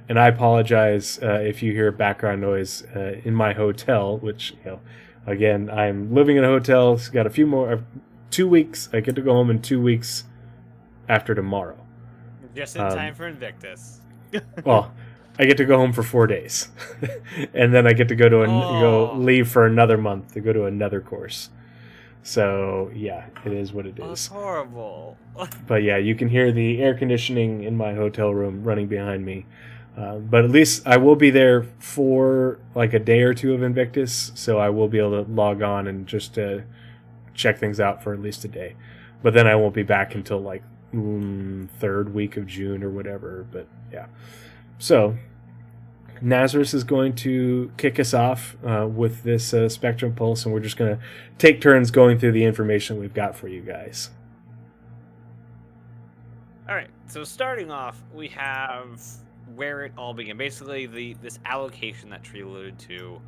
And I apologize if you hear background noise in my hotel, which, again, I'm living in a hotel. It's got a few more, 2 weeks. I get to go home in 2 weeks after tomorrow. Just in time for Invictus. Well, I get to go home for 4 days, and then I get to go leave for another month to go to another course. So yeah, it is what it is. That's horrible. But yeah, you can hear the air conditioning in my hotel room running behind me. But at least I will be there for like a day or two of Invictus, so I will be able to log on and just check things out for at least a day. But then I won't be back until like third week of June or whatever. But yeah, so Nazeris is going to kick us off with this Spectrum Pulse, and we're just going to take turns going through the information we've got for you guys. All right, so starting off, we have where it all began. Basically, this allocation that Tree alluded to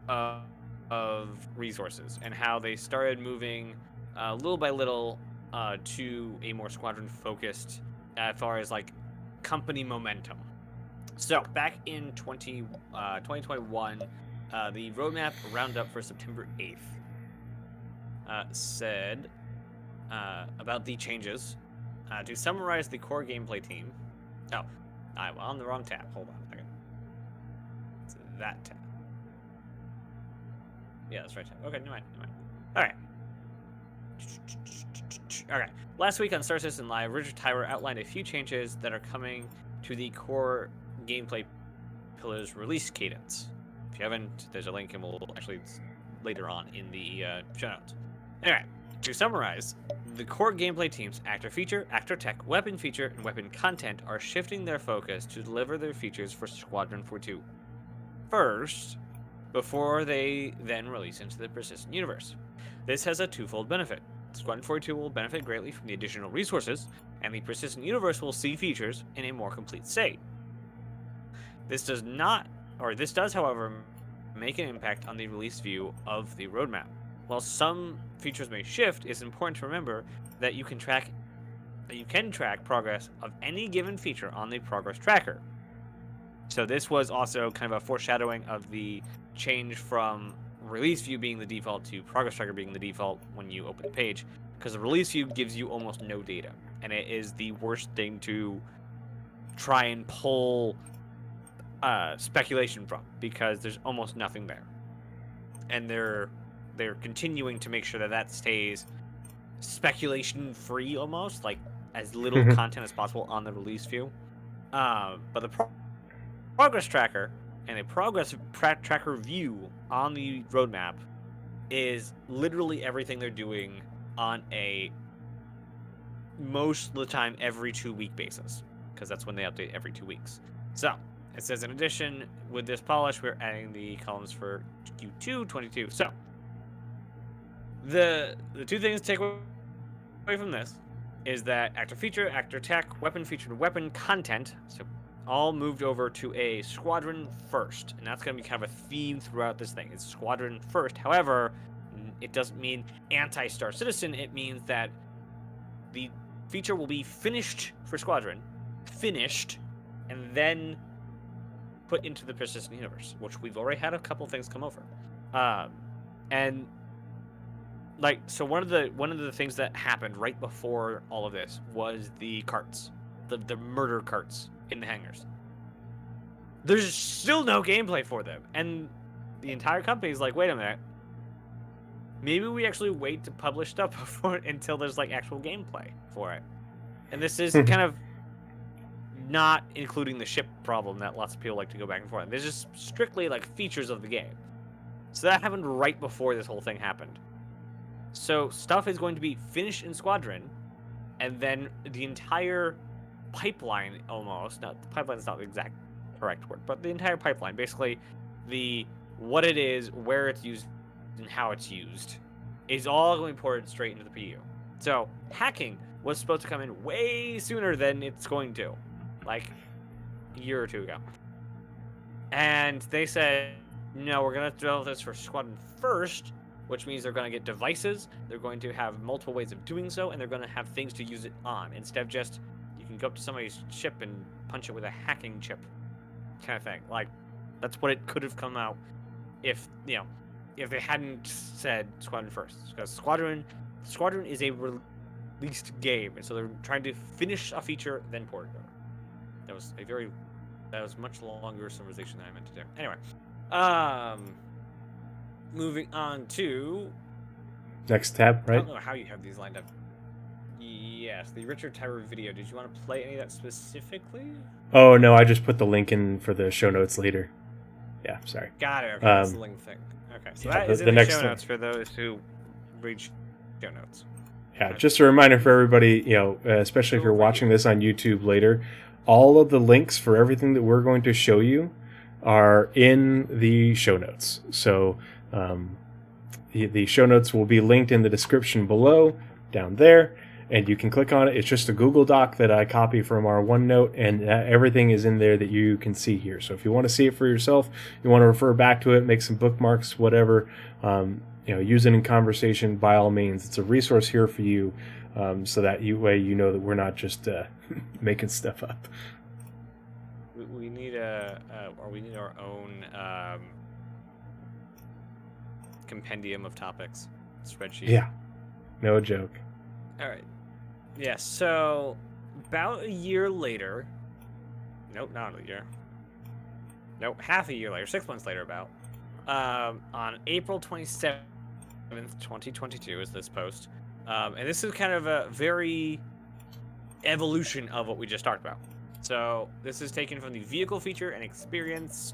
of resources and how they started moving little by little to a more squadron-focused as far as like company momentum. So back in 2021, the Roadmap Roundup for September 8th said about the changes. To summarize the core gameplay team. Oh, I'm on the wrong tab. Hold on a second. It's that tab. Yeah, that's right tab. Okay, never mind. All right. Okay. Last week on Star Citizen Live, Richard Tyler outlined a few changes that are coming to the core gameplay pillars release cadence. If you haven't, there's a link, and we'll actually later on in the show notes. Anyway, to summarize, the core gameplay teams, actor feature, actor tech, weapon feature, and weapon content are shifting their focus to deliver their features for Squadron 42 first, before they then release into the persistent universe. This has a twofold benefit. Squadron 42 will benefit greatly from the additional resources, and the persistent universe will see features in a more complete state. This does, however, make an impact on the release view of the roadmap. While some features may shift, it's important to remember that you can track progress of any given feature on the progress tracker. So this was also kind of a foreshadowing of the change from release view being the default to progress tracker being the default when you open the page, because the release view gives you almost no data, and it is the worst thing to try and pull speculation from, because there's almost nothing there, and they're continuing to make sure that stays speculation free, almost like as little content as possible on the release view. But the progress tracker and a progress tracker view on the roadmap is literally everything they're doing on a most of the time every 2-week basis, because that's when they update every 2 weeks. So it says, in addition, with this polish, we're adding the columns for Q2 22. So the two things to take away from this is that actor feature, actor tech, weapon feature, and weapon content, so all moved over to a squadron first, and that's going to be kind of a theme throughout this thing. It's squadron first. However, it doesn't mean anti-Star Citizen. It means that the feature will be finished for squadron, and then put into the persistent universe, which we've already had a couple things come over. And like, so one of the things that happened right before all of this was the carts, the murder carts in the hangars. There's still no gameplay for them, and the entire company is like, wait a minute, maybe we actually wait to publish stuff until there's like actual gameplay for it. And this is kind of not including the ship problem that lots of people like to go back and forth. There's just strictly like features of the game. So that happened right before this whole thing happened. So stuff is going to be finished in Squadron, and then the entire pipeline, almost, not the pipeline is not the exact correct word, but the entire pipeline, basically what it is, where it's used, and how it's used, is all going to be ported straight into the PU. So hacking was supposed to come in way sooner than it's going to, like a year or two ago. And they said, no, we're going to develop this for Squadron first, which means they're going to get devices, they're going to have multiple ways of doing so, and they're going to have things to use it on, instead of just, you can go up to somebody's ship and punch it with a hacking chip. kind of thing. Like, that's what it could have come out if if they hadn't said Squadron first, because Squadron is a released game, and so they're trying to finish a feature then port it over. That was much longer summarization than I meant to do. Anyway, moving on to Next tab, I right? don't know how you have these lined up. Yes, the Richard Tyler video. Did you want to play any of that specifically? Oh no, I just put the link in for the show notes later. Yeah, sorry. Got it. Okay, that's the link thing. Okay, so yeah, that is in the show notes for those who read show notes. Yeah, just a reminder for everybody, especially if you're watching this on YouTube later, all of the links for everything that we're going to show you are in the show notes. So the show notes will be linked in the description below, down there, and you can click on it. It's just a Google Doc that I copy from our OneNote, and everything is in there that you can see here. So if you want to see it for yourself, you want to refer back to it, make some bookmarks, whatever, use it in conversation, by all means. It's a resource here for you, so that way you know that we're not just making stuff up. We need our own compendium of topics spreadsheet. Yeah, no joke. All right. Yeah. So about a year later. Nope, not a year. Nope, half a year later. 6 months later, about on April 27th, 2022, is this post, and this is kind of a very evolution of what we just talked about. So this is taken from the vehicle feature and experience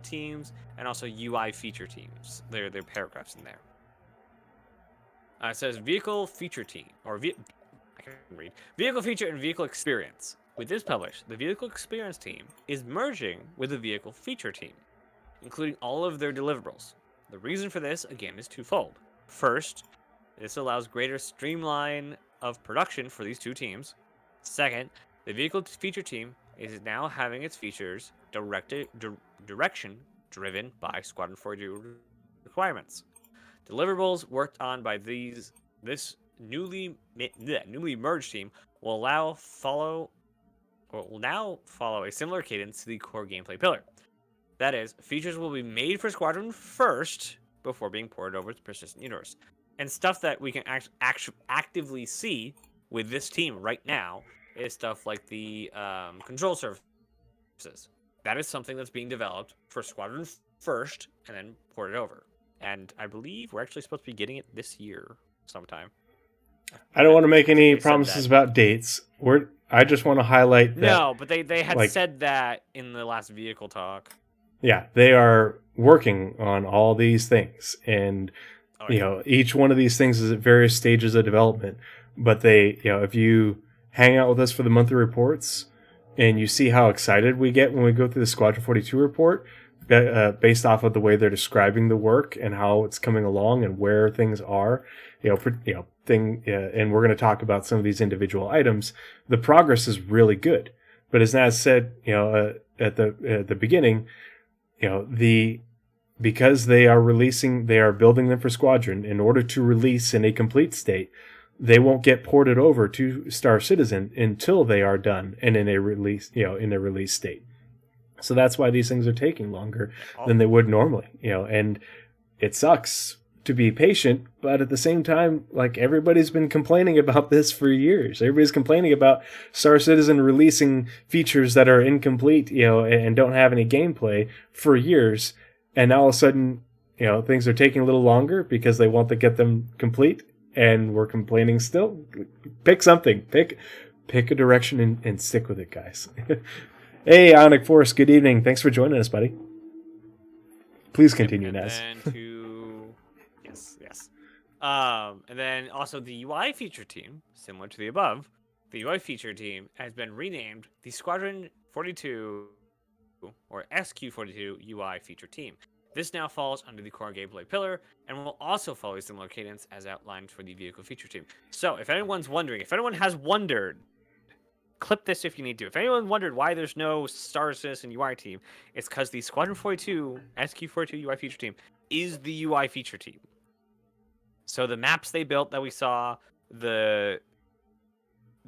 teams, and also UI feature teams. There are paragraphs in there. It says vehicle feature team, or I can't read. Vehicle feature and vehicle experience. With this published, the vehicle experience team is merging with the vehicle feature team, including all of their deliverables. The reason for this, again, is twofold. First, this allows greater streamline of production for these two teams. Second, the vehicle feature team is now having its features direction driven by Squadron 42 requirements. Deliverables worked on by this newly merged team will now follow a similar cadence to the core gameplay pillar. That is, features will be made for Squadron first before being ported over to Persistent Universe. And stuff that we can actively see with this team right now is stuff like the control services. That is something that's being developed for Squadron first and then ported over. And I believe we're actually supposed to be getting it this year sometime. I don't want to make any promises about dates. I just want to highlight that. No, but they had said that in the last vehicle talk. Yeah, they are working on all these things, and each one of these things is at various stages of development. But if you hang out with us for the monthly reports, and you see how excited we get when we go through the Squadron 42 report, based off of the way they're describing the work and how it's coming along and where things are, and we're going to talk about some of these individual items. The progress is really good, but as Naz said, at the beginning, because they are building them for Squadron in order to release in a complete state. They won't get ported over to Star Citizen until they are done and in a release state. So that's why these things are taking longer than they would normally, and it sucks to be patient, but at the same time, like, everybody's been complaining about this for years. Everybody's complaining about Star Citizen releasing features that are incomplete, and don't have any gameplay for years. And now all of a sudden, things are taking a little longer because they want to get them complete, and we're complaining still. Pick something. Pick a direction and stick with it, guys. Hey, Ionic Force, good evening. Thanks for joining us, buddy. Please continue, Naz. Yes. And then also the UI feature team, similar to the above, the UI feature team has been renamed the Squadron 42 or SQ42 UI feature team. This now falls under the core gameplay pillar and will also follow a similar cadence as outlined for the vehicle feature team. So if anyone has wondered, clip this if you need to. If anyone wondered why there's no Star Citizen UI team, it's because the Squadron 42 SQ42 UI feature team is the UI feature team. So the maps they built that we saw, the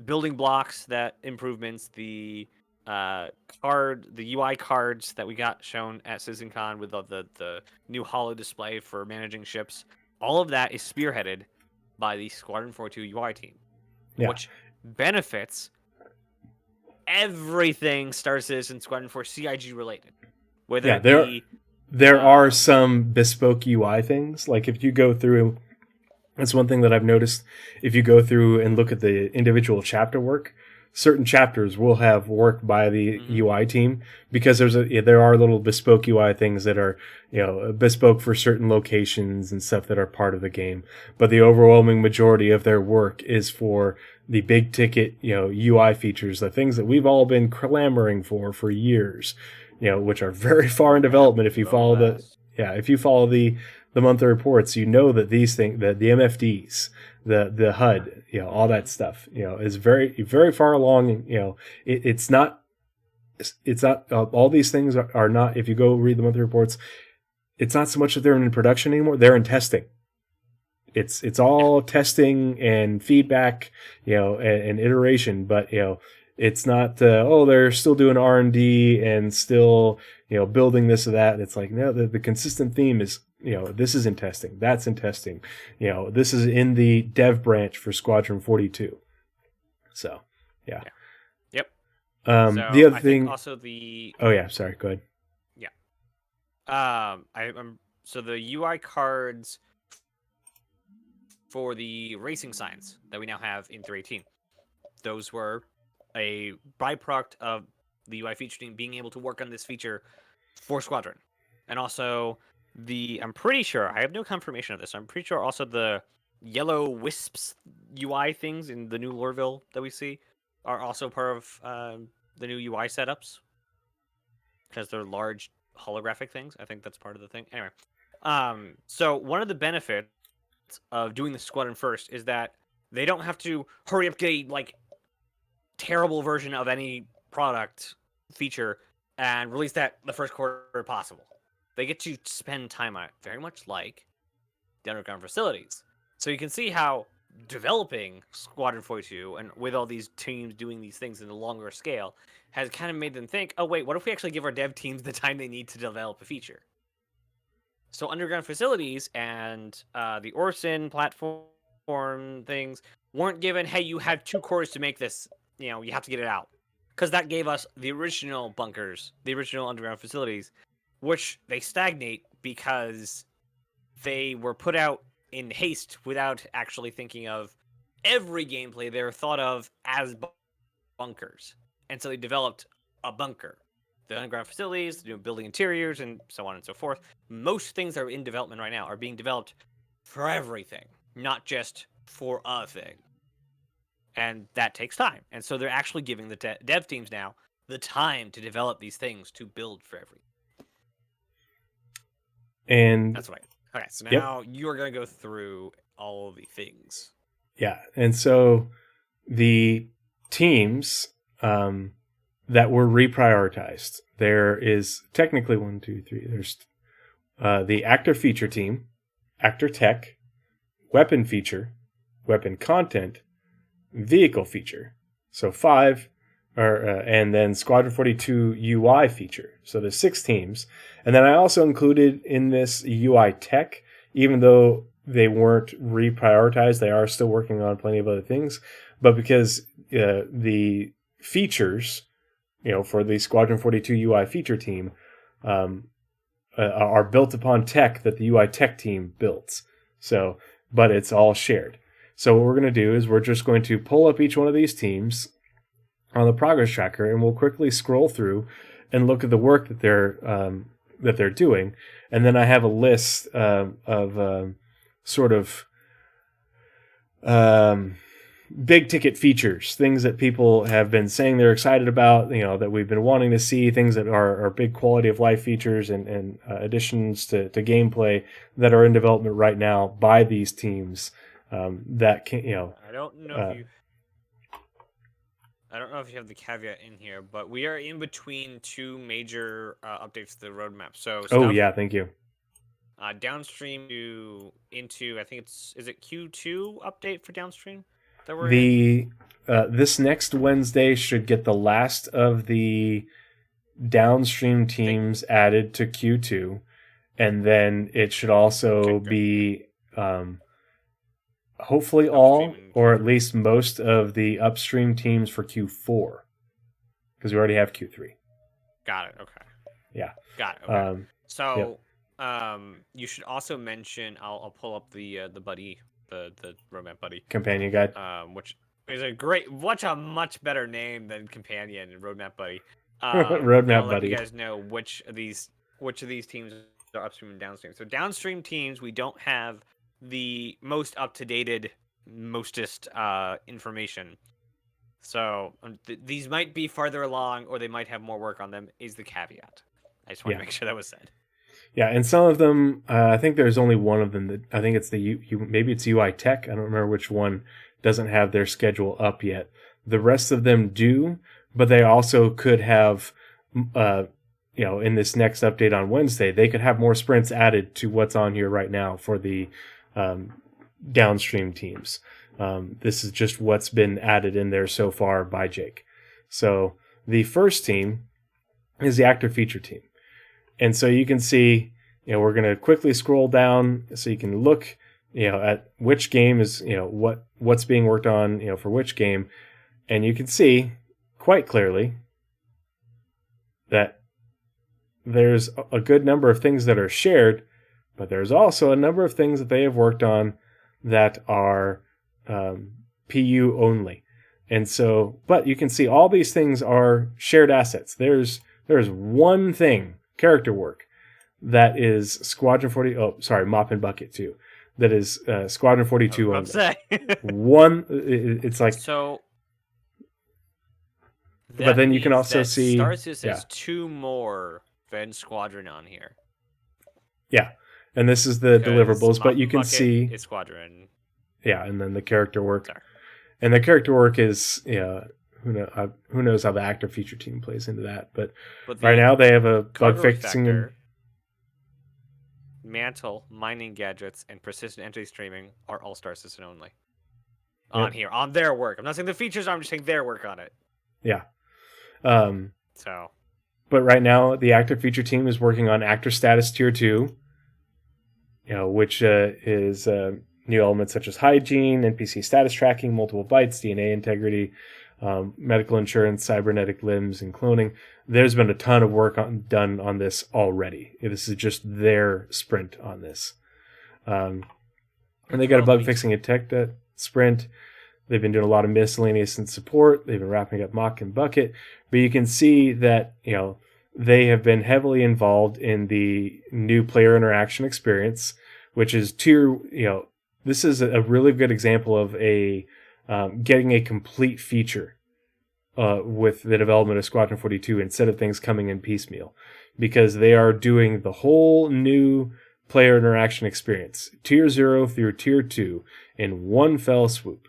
building blocks, that improvements, the the UI cards that we got shown at CitizenCon with all the new holo display for managing ships, all of that is spearheaded by the Squadron 42 UI team, Yeah. which benefits everything Star Citizen Squadron 4 CIG related, whether Yeah, it be there are some bespoke UI things. Like if you go through, that's one thing that I've noticed. If you go through and look at the individual chapter work, certain chapters will have work by the UI team because there are little bespoke UI things that are bespoke for certain locations and stuff that are part of the game. But the overwhelming majority of their work is for the big ticket UI features, the things that we've all been clamoring for years, which are very far in development. If you follow the monthly reports, you know that these things, the MFDs, the HUD, all that stuff, is very, very far along. It's not all these things are not. If you go read the monthly reports, it's not so much that they're in production anymore; they're in testing. It's all testing and feedback, and iteration, but it's not. They're still doing R&D and still building this or that. It's like, no, the consistent theme is this is in testing, that's in testing, this is in the dev branch for Squadron 42. So yeah. Yep. The other thing also the oh yeah, sorry, go ahead. So the UI cards for the racing signs that we now have in 318, those were a byproduct of the UI feature team being able to work on this feature for Squadron. And also I'm pretty sure, I have no confirmation of this, I'm pretty sure also the yellow wisps UI things in the new Lorville that we see are also part of the new UI setups, because they're large holographic things. I think that's part of the thing. Anyway, so one of the benefits of doing the Squadron first is that they don't have to hurry up, get a terrible version of any product feature and release that the first quarter possible. They get to spend time on it, very much like the underground facilities. So you can see how developing Squadron 42 and with all these teams doing these things in a longer scale has kind of made them think, oh wait, what if we actually give our dev teams the time they need to develop a feature? So underground facilities and the Orson platform things weren't given, hey, you have 2 cores to make this, you have to get it out. Because that gave us the original bunkers, the original underground facilities, which they stagnate because they were put out in haste without actually thinking of every gameplay. They were thought of as bunkers. And so they developed a bunker. The underground facilities, building interiors, and so on and so forth. Most things that are in development right now are being developed for everything, not just for a thing. And that takes time. And so they're actually giving the dev teams now the time to develop these things to build for everything. And that's right. Okay, so now you're going to go through all of the things. Yeah, and so the teams that were reprioritized, there is technically 1, 2, 3. There's the actor feature team, actor tech, weapon feature, weapon content, vehicle feature. So 5, and then Squadron 42 UI feature. So there's 6 teams. And then I also included in this UI tech, even though they weren't reprioritized, they are still working on plenty of other things. But because the features, for the Squadron 42 UI feature team are built upon tech that the UI tech team built. So, but it's all shared. So what we're going to do is we're just going to pull up each one of these teams on the progress tracker, and we'll quickly scroll through and look at the work that they're doing. And then I have a list of sort of big ticket features, things that people have been saying they're excited about, that we've been wanting to see, things that are big quality of life features and additions to gameplay that are in development right now by these teams. That can, I don't know if you have the caveat in here, but we are in between 2 major updates to the roadmap. So thank you. Downstream into I think is it Q2 update for downstream? that we're in? This next Wednesday should get the last of the downstream teams added to Q2, and then it should also be hopefully all, or at least most of the upstream teams for Q4, because we already have Q3. Got it. Okay. Yeah. Got it. Okay. So, you should also mention. I'll pull up the buddy, the Roadmap buddy companion guide, which is a much better name than companion and Roadmap buddy. Roadmap buddy. You guys know which of these teams are upstream and downstream. So downstream teams, we don't have the most up-to-dated, mostest information. So these might be farther along, or they might have more work on them, is the caveat. I just want to make sure that was said. Yeah, and some of them, I think there's only one of them that, I think it's maybe it's UI Tech, I don't remember which one, doesn't have their schedule up yet. The rest of them do, but they also could have, in this next update on Wednesday, they could have more sprints added to what's on here right now for the downstream teams. This is just what's been added in there so far by Jake. So the first team is the actor feature team. And so you can see, we're going to quickly scroll down so you can look, at which game is, what's being worked on, for which game. And you can see quite clearly that there's a good number of things that are shared, but there's also a number of things that they have worked on that are PU only. And so, but you can see all these things are shared assets. There's one thing, character work, that is Squadron 40. Oh, sorry, Mop and Bucket too. That is Squadron 42 only. One, it's like so. But then you can also see Star Citizen has two more than Squadron on here. Yeah, and this is the deliverables, but you can see it's Squadron. Yeah, and then the character work, and the character work is who knows how the actor feature team plays into that, but right now they have a bug fixing. Mantle, mining gadgets, and persistent entity streaming are all Star Citizen only. On here, on their work. I'm not saying the features are, I'm just saying their work on it. Yeah. But right now, the actor feature team is working on actor status tier 2, which is new elements such as hygiene, NPC status tracking, multiple bytes, DNA integrity, medical insurance, cybernetic limbs, and cloning. There's been a ton of work done on this already. This is just their sprint on this. And they got a bug fixing and tech sprint. They've been doing a lot of miscellaneous and support. They've been wrapping up Mock and Bucket. But you can see that, they have been heavily involved in the new player interaction experience, which is this is a really good example of getting a complete feature with the development of Squadron 42 instead of things coming in piecemeal, because they are doing the whole new player interaction experience, Tier 0 through Tier 2, in one fell swoop,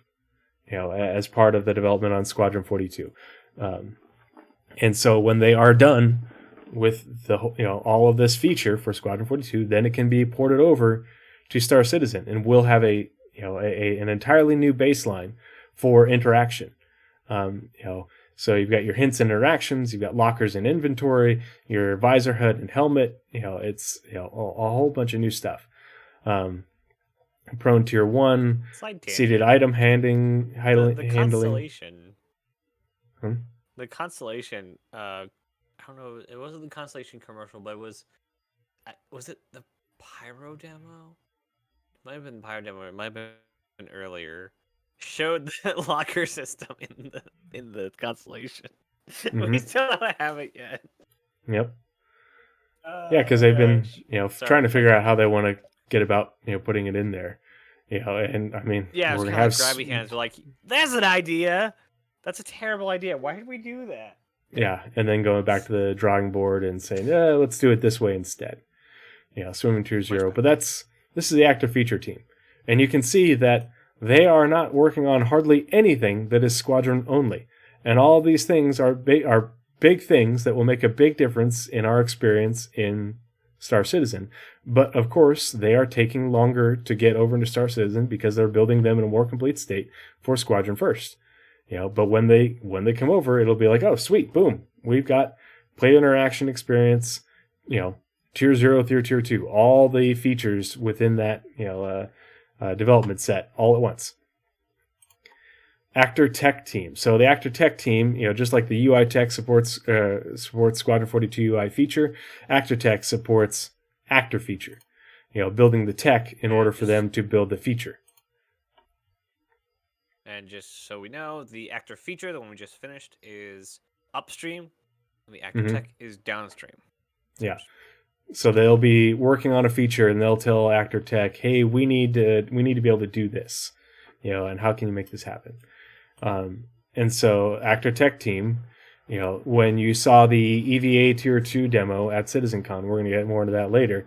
as part of the development on Squadron 42. And so when they are done with the all of this feature for Squadron 42, then it can be ported over to Star Citizen, and we'll have an entirely new baseline for interaction. So you've got your hints and interactions, you've got lockers and inventory, your visor HUD and helmet. It's a whole bunch of new stuff. Prone Tier 1, seated item handling. The Constellation. The Constellation. I don't know. It wasn't the Constellation commercial, but it was it the Pyro demo? It might have been the Pyro demo. It might have been earlier. Showed the locker system in the Constellation. Mm-hmm. We still don't have it yet. Yep. Because they've been trying to figure out how they want to get about putting it in there. And I mean, we're gonna have grabby hands. We're like, that's an idea. That's a terrible idea. Why did we do that? Yeah, and then going back to the drawing board and saying, let's do it this way instead. Swimming Tier 0. But this is the actor feature team. And you can see that they are not working on hardly anything that is Squadron only. And all of these things are big things that will make a big difference in our experience in Star Citizen. But of course, they are taking longer to get over into Star Citizen because they're building them in a more complete state for Squadron first. But when they come over, it'll be like, oh, sweet, boom, we've got player interaction experience, tier 0 through tier 2, all the features within that development set all at once. Actor Tech Team. So the Actor Tech Team, just like the UI Tech supports Squadron 42 UI feature, Actor Tech supports Actor feature. Building the tech in order for them to build the feature. And just so we know, the Actor feature, the one we just finished, is upstream, and the Actor Tech is downstream. Yeah. So they'll be working on a feature, and they'll tell Actor Tech, "Hey, we need to be able to do this, and how can you make this happen?" And so Actor Tech Team, when you saw the EVA Tier 2 demo at CitizenCon, we're going to get more into that later,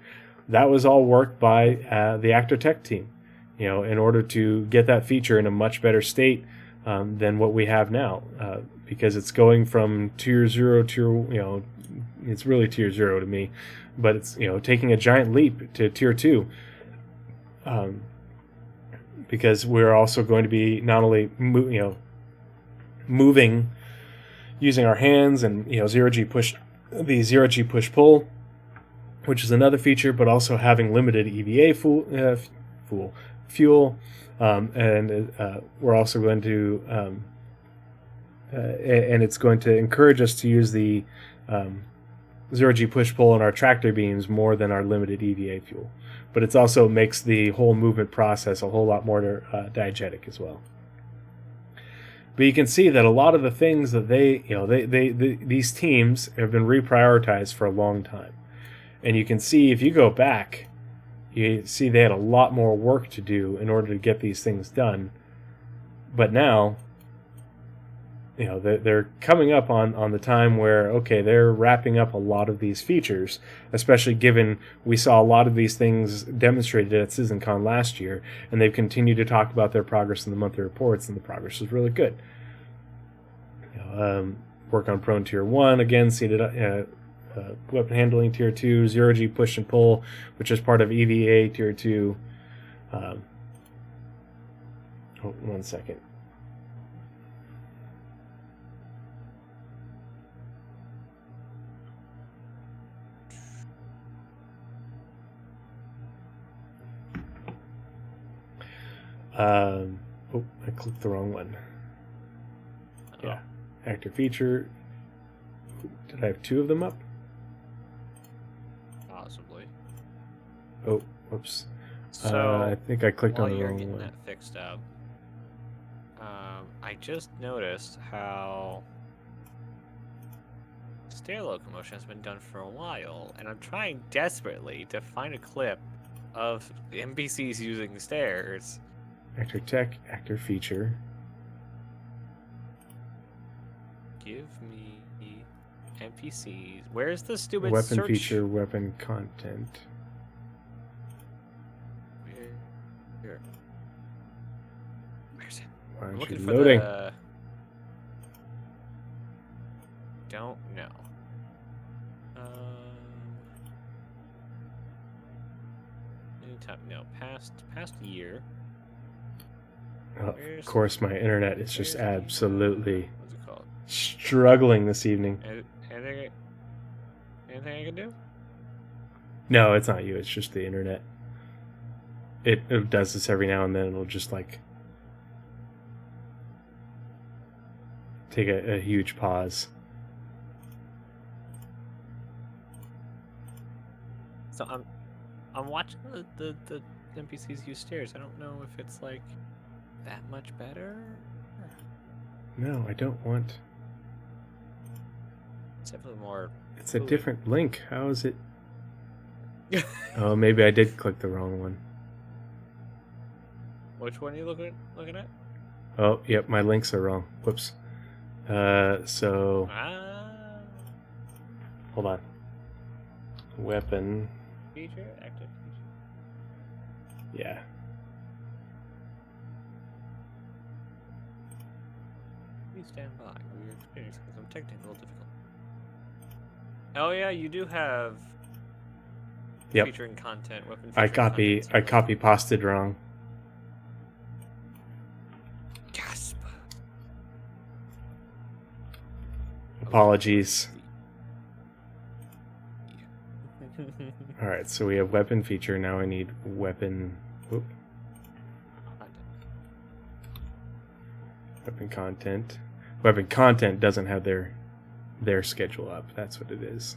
that was all worked by the Actor Tech Team, in order to get that feature in a much better state than what we have now, because it's going from Tier 0 to, it's really Tier 0 to me, but it's, taking a giant leap to Tier 2, because we're also going to be not only moving using our hands and zero G push pull, which is another feature, but also having limited EVA fuel, and we're also going to and it's going to encourage us to use the zero G push pull in our tractor beams more than our limited EVA fuel. But it also makes the whole movement process a whole lot more diegetic as well. But you can see that a lot of the things that these teams have been reprioritized for a long time. And you can see, if you go back, you see they had a lot more work to do in order to get these things done. But now, they're coming up on the time where, okay, they're wrapping up a lot of these features, especially given we saw a lot of these things demonstrated at CitizenCon last year, and they've continued to talk about their progress in the monthly reports, and the progress is really good. Work on Prone Tier 1, again, seated weapon handling Tier 2, zero G push and pull, which is part of EVA Tier 2. One second. I clicked the wrong one. Yeah, Actor feature. Did I have two of them up? Possibly. Oh, whoops. So I think I clicked on the while you're wrong getting one. that fixed up, I just noticed how stair locomotion has been done for a while, and I'm trying desperately to find a clip of the NPCs using stairs. Actor tech, actor feature. Give me NPCs. Where's the stupid Weapon search? feature, weapon content. Here. Where's it? Why I'm aren't looking you for loading? the... Don't know. Anytime, no, past year. Oh, of course, my internet is just absolutely What's it called? struggling this evening. Anything I can do? No, it's not you. It's just the internet. It does this every now and then. It'll just like take a huge pause. So I'm watching the NPCs use stairs. I don't know if it's like that much better. No, I don't want. Except for the more. It's a different link. How is it? Oh, maybe I did click the wrong one. Which one are you looking at? Oh, yep, my links are wrong. Whoops. So hold on. Weapon. Feature, active feature. Yeah. Please stand by. Your experience has some technical difficulty. Oh yeah, you do have Yep. featuring content, weapon I featuring content. copy pasted wrong. Gasp. Apologies. All right, so we have weapon feature. Now I need weapon. Whoop. Weapon content. Weapon content doesn't have their schedule up. That's what it is.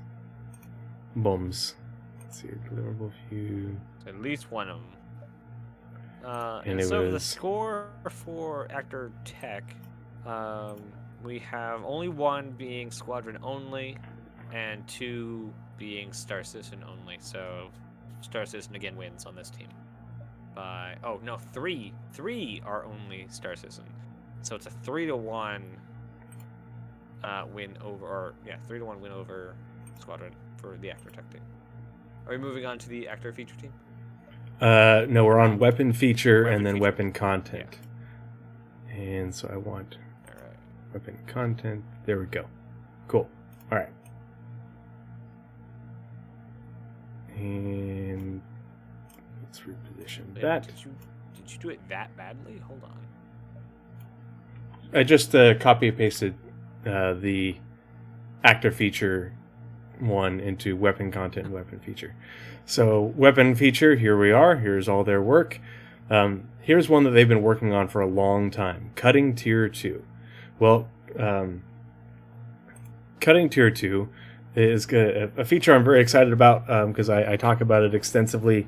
Bums. Let's see. Deliverable view. At least one of them. And it so the was- score for Actor Tech, we have only one being Squadron only, and 2 being Star Citizen only. So Star Citizen again wins on this team. By 3 are only Star Citizen. So it's a 3-1 win over, or 3-1 win over Squadron for the Actor Tech team. Are we moving on to the Actor Feature team? No, we're on weapon feature Weapon and then feature. weapon content. And so I want All right. weapon content. There we go. Cool. All right. And let's reposition Wait, that. Did you do it that badly? Hold on. I just copy and pasted the actor feature one into weapon content and weapon feature. So weapon feature, here we are. Here's all their work. Here's one that they've been working on for a long time. Cutting Tier 2. Well, Cutting Tier 2 is a feature I'm very excited about because I talk about it extensively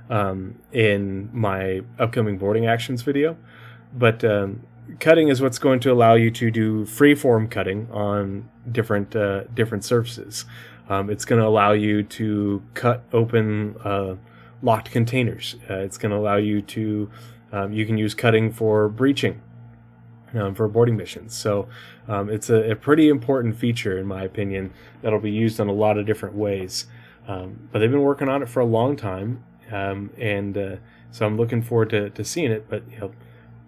in my upcoming boarding actions video. But cutting is what's going to allow you to do freeform cutting on different surfaces. It's going to allow you to cut open locked containers. It's going to allow you to you can use cutting for breaching for boarding missions. So it's a pretty important feature, in my opinion, that'll be used in a lot of different ways. But they've been working on it for a long time, and so I'm looking forward to seeing it. But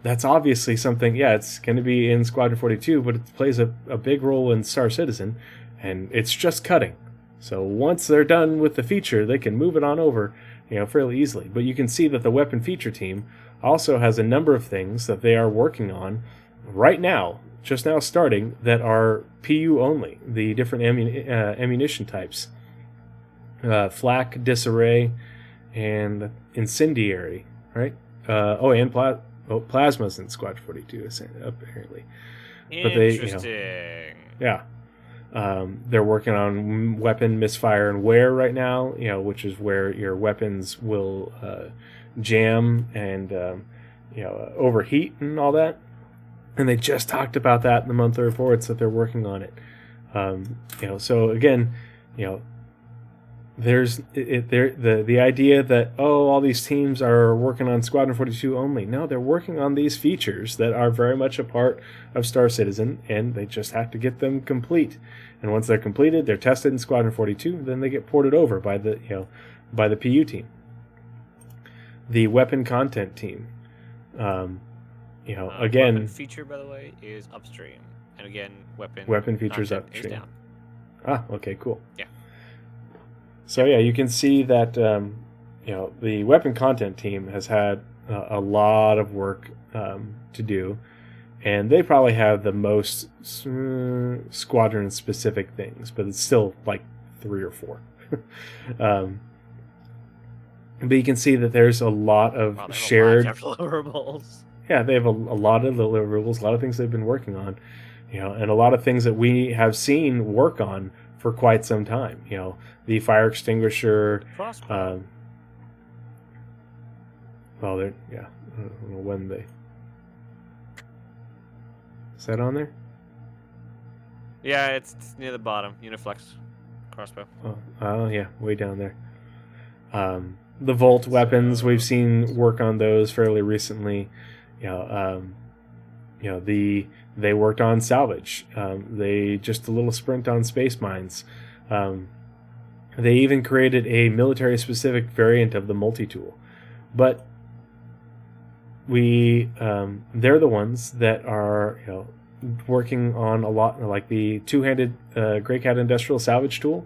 that's obviously something. Yeah, it's going to be in Squadron 42, but it plays a big role in Star Citizen, and it's just cutting. So once they're done with the feature, they can move it on over, fairly easily. But you can see that the weapon feature team also has a number of things that they are working on right now, just now starting, that are PU only. The different ammunition types, flak, disarray, and incendiary, right? And plasmas in Squad 42, apparently. But they, Interesting. they're working on weapon misfire and wear right now, which is where your weapons will jam and overheat and all that. And they just talked about that in the monthly reports that they're working on it. So again, there's the idea that all these teams are working on Squadron 42 only. No, they're working on these features that are very much a part of Star Citizen, and they just have to get them complete. And once they're completed, they're tested in Squadron 42. Then they get ported over by the PU team, the weapon content team. Again, weapon feature, by the way, is upstream, and again, weapon features content upstream. is down. Okay, cool. Yeah. So you can see that the weapon content team has had a lot of work to do, and they probably have the most squadron specific things, but it's still like 3 or 4. But you can see that there's a lot of Wow, they have shared. a lot of deliverables. Yeah, they have a lot of deliverables, a lot of things they've been working on, and a lot of things that we have seen work on for quite some time. The fire extinguisher. Crossbow. I don't know when they. Is that on there? Yeah, it's near the bottom. Uniflex crossbow. Oh, yeah, way down there. The Volt weapons, we've seen work on those fairly recently. They worked on salvage. They just a little sprint on space mines. They even created a military-specific variant of the multi-tool. But they're the ones that are working on a lot, like the two-handed Grey Cat industrial salvage tool.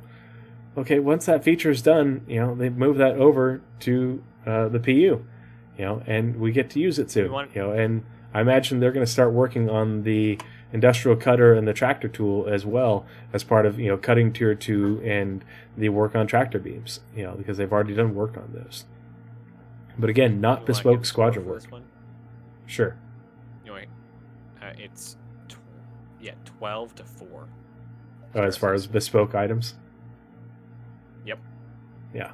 okay, once that feature is done, they move that over to the PU, and we get to use it soon. And I imagine they're going to start working on the industrial cutter and the tractor tool as well as part of cutting tier 2 and the work on tractor beams, because they've already done work on those. But again, not bespoke squadron work. Sure. Anyway, it's 12 to 4. As far as bespoke items. Yep. Yeah.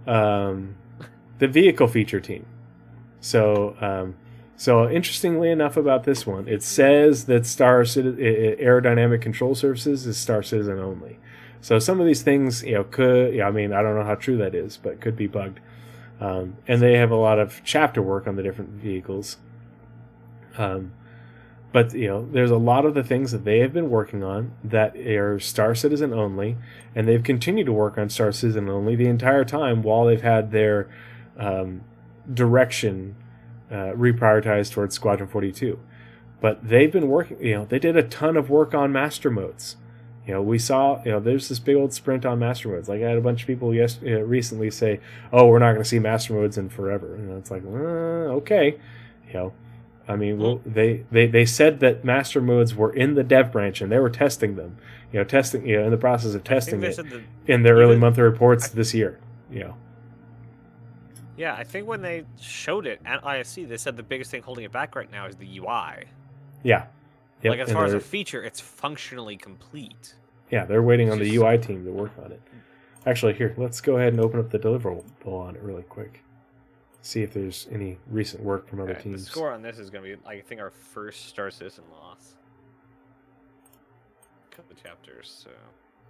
The vehicle feature team. So interestingly enough about this one, it says that aerodynamic control surfaces is Star Citizen only. So some of these things, could, I mean, I don't know how true that is, but could be bugged. And they have a lot of chapter work on the different vehicles. But, there's a lot of the things that they have been working on that are Star Citizen only, and they've continued to work on Star Citizen only the entire time while they've had their direction reprioritized towards Squadron 42. But they've been working, they did a ton of work on master modes. We saw, there's this big old sprint on master modes. Like I had a bunch of people recently say, "Oh, we're not going to see master modes in forever." And it's like, okay, I mean, they said that master modes were in the dev branch and they were testing them, in the process of testing it in their early monthly reports this year. Yeah, I think when they showed it at ISC, they said the biggest thing holding it back right now is the UI. Yeah. Yep. Like, as far as a feature, it's functionally complete. Yeah, they're waiting on the UI team to work on it. Actually, here, let's go ahead and open up the deliverable on it really quick. See if there's any recent work from other teams. The score on this is going to be, I think, our first Star Citizen loss. A couple of chapters, so...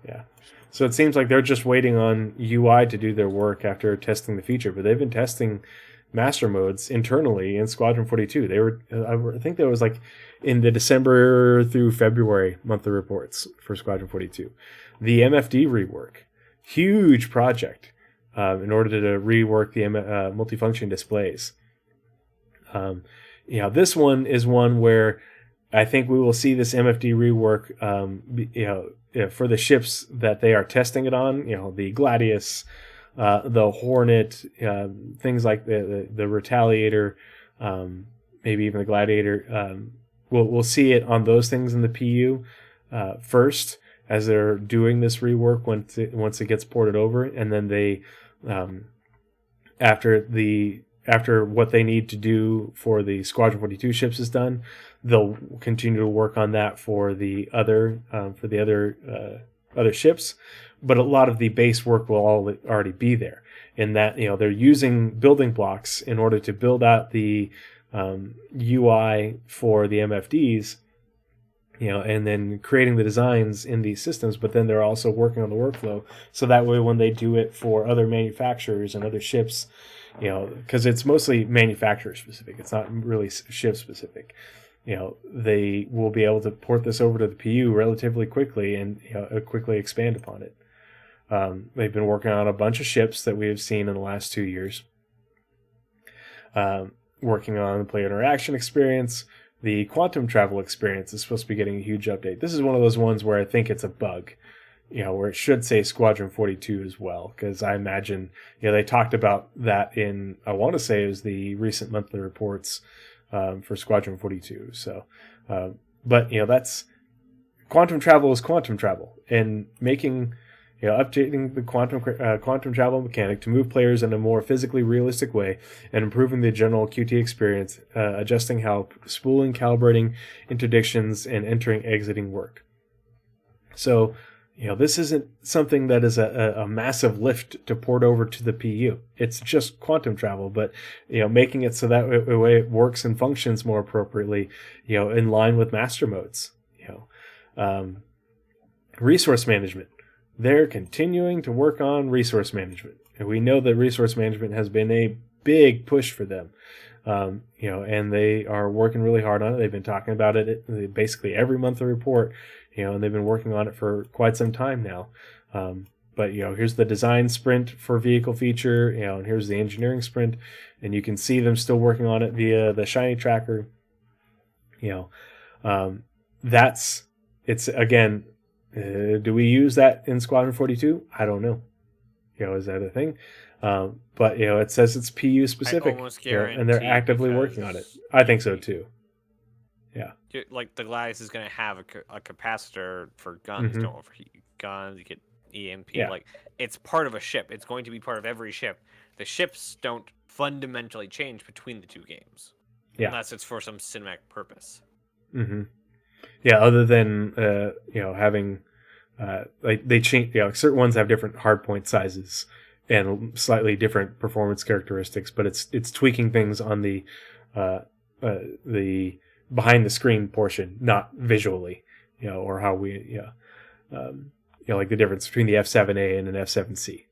Yeah. So it seems like they're just waiting on UI to do their work after testing the feature, but they've been testing master modes internally in Squadron 42. They were, I think that was like in the December through February monthly reports for Squadron 42. The MFD rework, huge project in order to rework the multifunction displays. This one is one where I think we will see this MFD rework, for the ships that they are testing it on, the Gladius, the Hornet, things like the Retaliator, maybe even the Gladiator. We'll see it on those things in the PU first as they're doing this rework once it gets ported over, and then they after what they need to do for the Squadron 42 ships is done, they'll continue to work on that for the other ships. But a lot of the base work will already be there. In that, they're using building blocks in order to build out the UI for the MFDs, and then creating the designs in these systems. But then they're also working on the workflow, so that way when they do it for other manufacturers and other ships, because it's mostly manufacturer specific, it's not really ship specific. They will be able to port this over to the PU relatively quickly and quickly expand upon it. They've been working on a bunch of ships that we have seen in the last 2 years. Working on the player interaction experience. The quantum travel experience is supposed to be getting a huge update. This is one of those ones where I think it's a bug, where it should say Squadron 42 as well, because I imagine, they talked about that in, I want to say it was the recent monthly reports for Squadron 42. So, but, that's, quantum travel is quantum travel, and making, updating the quantum travel mechanic to move players in a more physically realistic way and improving the general QT experience, adjusting how spooling, calibrating interdictions, and entering, exiting work. So, this isn't something that is a massive lift to port over to the PU. It's just quantum travel, but, making it so that way it works and functions more appropriately, in line with master modes. Resource management. They're continuing to work on resource management. And we know that resource management has been a big push for them. And they are working really hard on it. They've been talking about it basically every monthly report, and they've been working on it for quite some time now. But, here's the design sprint for vehicle feature, and here's the engineering sprint, and you can see them still working on it via the Shiny Tracker. It's, again, Do we use that in Squadron 42? I don't know. Is that a thing? But it says it's PU specific, and they're actively working on it. I think so too. Yeah. Like the Gladys is going to have a capacitor for guns. Don't overheat guns. You get EMP. Yeah. Like it's part of a ship. It's going to be part of every ship. The ships don't fundamentally change between the two games, unless it's for some cinematic purpose. Yeah. Other than having like they change. Certain ones have different hardpoint sizes and slightly different performance characteristics, but it's tweaking things on the behind the screen portion, not visually, or how we, like the difference between the F7A and an F7C,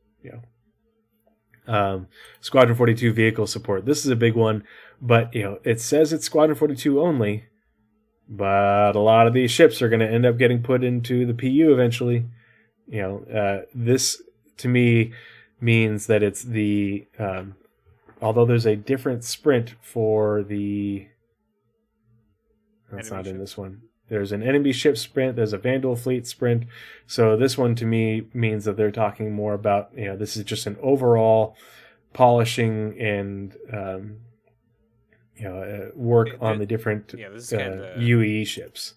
Squadron 42 vehicle support. This is a big one, but, it says it's Squadron 42 only, but a lot of these ships are going to end up getting put into the PU eventually. This to me means that it's the, although there's a different sprint for the, that's not in this one. There's an enemy ship sprint. There's a Vandal fleet sprint. So this one to me means that they're talking more about, this is just an overall polishing and, work on the different UE ships.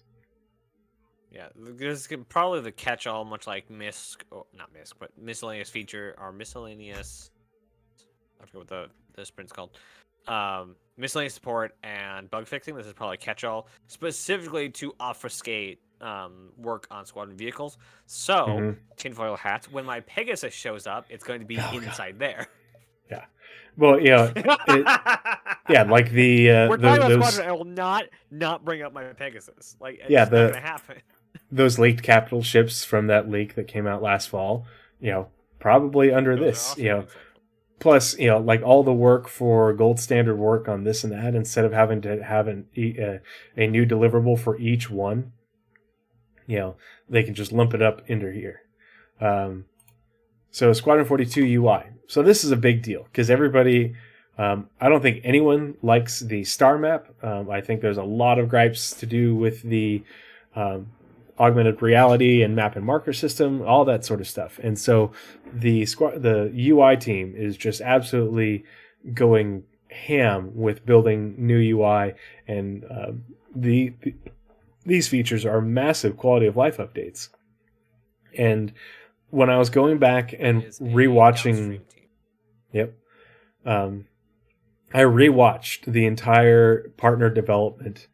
Yeah, this is probably the catch-all, much like MISC, or not MISC, but miscellaneous feature or miscellaneous. I forget what the sprint's called. Miscellaneous support and bug fixing. This is probably catch-all, specifically to obfuscate work on squadron vehicles. So, tinfoil hat, when my Pegasus shows up, it's going to be inside there. Yeah. Well, like the we're talking about squadron. I will not bring up my Pegasus. Like, it's not going to happen. Those leaked capital ships from that leak that came out last fall, probably under this, awesome. Plus, like all the work for gold standard work on this and that, instead of having to have a new deliverable for each one, they can just lump it up into here. So Squadron 42 UI. So this is a big deal because everybody, I don't think anyone likes the star map. I think there's a lot of gripes to do with the augmented reality and map and marker system, all that sort of stuff. And so the UI team is just absolutely going ham with building new UI, and these features are massive quality of life updates. And when I was going back and rewatching, I rewatched the entire partner development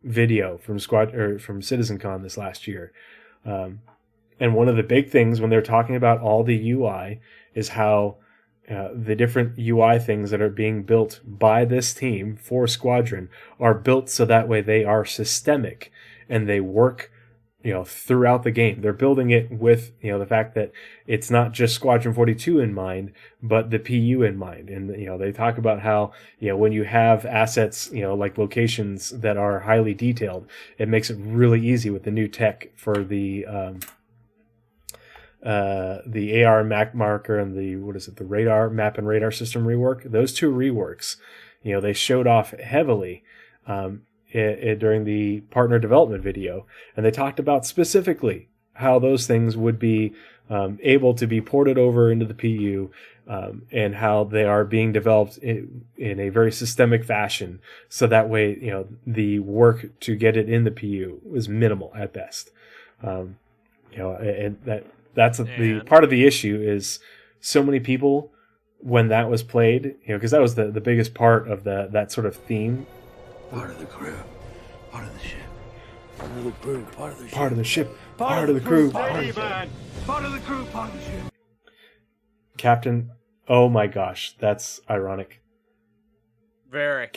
video from from CitizenCon this last year, and one of the big things when they're talking about all the UI is how the different UI things that are being built by this team for Squadron are built so that way they are systemic and they work throughout the game. They're building it with the fact that it's not just Squadron 42 in mind, but the PU in mind. And they talk about how when you have assets like locations that are highly detailed, it makes it really easy with the new tech for the AR map marker and the radar map and radar system rework. Those two reworks, they showed off heavily during the partner development video, and they talked about specifically how those things would be able to be ported over into the PU, and how they are being developed in a very systemic fashion, so that way the work to get it in the PU is minimal at best. And that's the part of the issue is so many people when that was played, because that was the biggest part of that sort of theme. Part of the crew, part of the ship, part of the crew, part of the ship, part of the ship, part of the crew, part of the crew, part of the ship. Captain, oh my gosh, that's ironic. Very.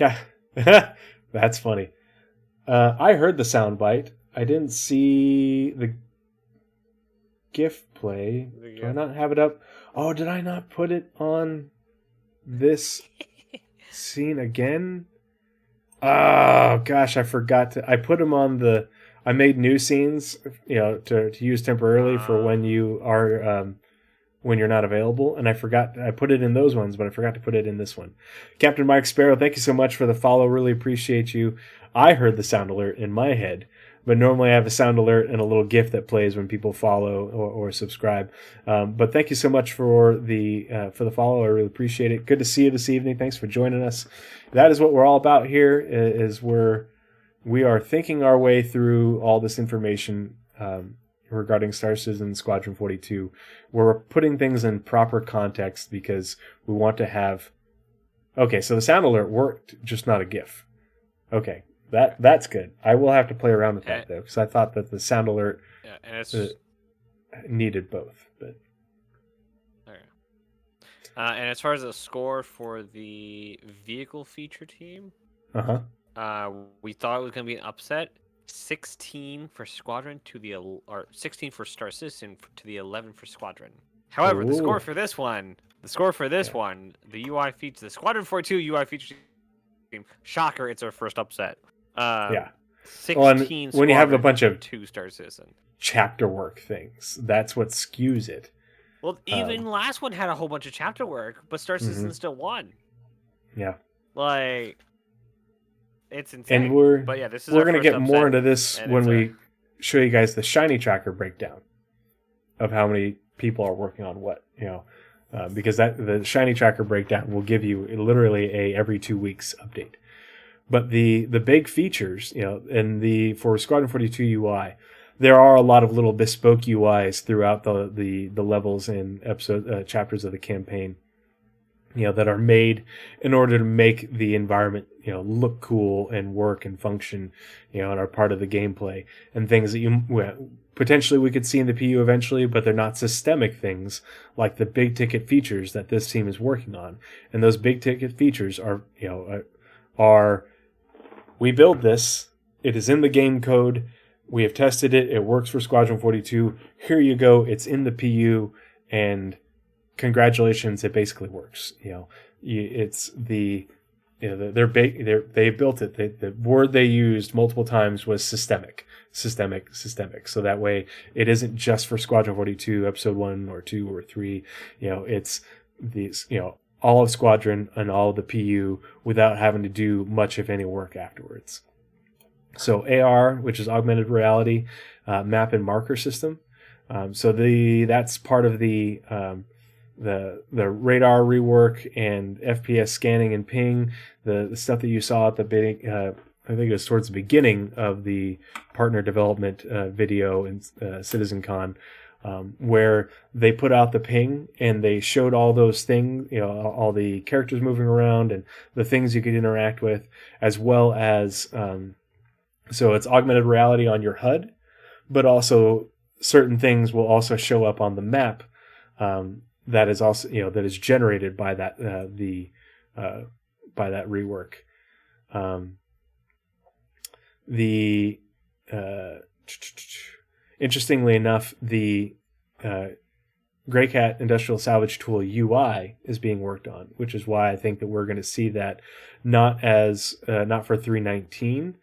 That's funny. I heard the soundbite. I didn't see the GIF play. Do I not have it up? Oh, did I not put it on this scene again? Oh gosh, I forgot to. I put them on I made new scenes, to use temporarily for when you are when you're not available, and I forgot. I put it in those ones, but I forgot to put it in this one. Captain Mike Sparrow, thank you so much for the follow. Really appreciate you. I heard the sound alert in my head, but normally I have a sound alert and a little GIF that plays when people follow or subscribe. But thank you so much for the follow. I really appreciate it. Good to see you this evening. Thanks for joining us. That is what we're all about here. Is we are thinking our way through all this information regarding Star Citizen and Squadron 42. We're putting things in proper context because we want to have. Okay, so the sound alert worked, just not a GIF. Okay. That's good. I will have to play around with that though, because I thought that the sound alert needed both. But okay. And as far as the score for the vehicle feature team, we thought it was going to be an upset. 16 for Squadron or 16 for Star Citizen to the 11 for Squadron. However, the score for this one, the UI feature, the Squadron 42 UI feature team, shocker, it's our first upset. 16 when you have a bunch of 2 Star Citizen chapter work things, that's what skews it. Well, even last one had a whole bunch of chapter work, but Star Citizen still won. Yeah, like it's insane. And we're going to get more into this when we show you guys the shiny tracker breakdown of how many people are working on what. Because the shiny tracker breakdown will give you literally a every 2 weeks update. But the big features, for Squadron 42 UI, there are a lot of little bespoke UIs throughout the levels and episode chapters of the campaign, that are made in order to make the environment, look cool and work and function, and are part of the gameplay, and things that potentially we could see in the PU eventually, but they're not systemic things like the big ticket features that this team is working on. And those big ticket features are we build this, it is in the game code, we have tested it, it works for Squadron 42, here you go, it's in the PU, and congratulations, it basically works. It's they built it. The word they used multiple times was systemic. So that way it isn't just for Squadron 42, episode 1 or 2 or 3. It's these, all of Squadron and all of the PU without having to do much of any work afterwards. So AR, which is augmented reality, map and marker system. That's part of the radar rework and FPS scanning and ping, the stuff that you saw at the beginning. I think it was towards the beginning of the partner development video in CitizenCon, where they put out the ping and they showed all those things, all the characters moving around and the things you could interact with, as well as so it's augmented reality on your HUD, but also certain things will also show up on the map. That is also that is generated by that by that rework. Interestingly enough, the Grey Cat Industrial Salvage Tool UI is being worked on, which is why I think that we're going to see that not for 319,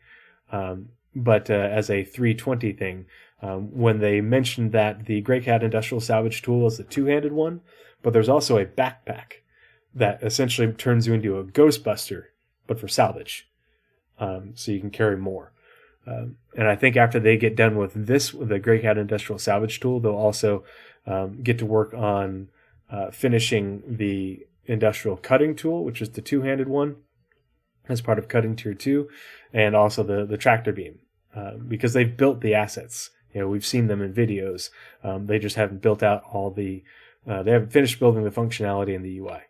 but as a 320 thing. When they mentioned that the Grey Cat Industrial Salvage Tool is the two-handed one, but there's also a backpack that essentially turns you into a Ghostbuster, but for salvage. So you can carry more. And I think after they get done with the Grey Cat Industrial Salvage Tool, they'll also get to work on finishing the Industrial Cutting Tool, which is the two-handed one, as part of Cutting Tier 2, and also the Tractor Beam, because they've built the assets. We've seen them in videos. They just haven't built out all the... they haven't finished building the functionality in the UI.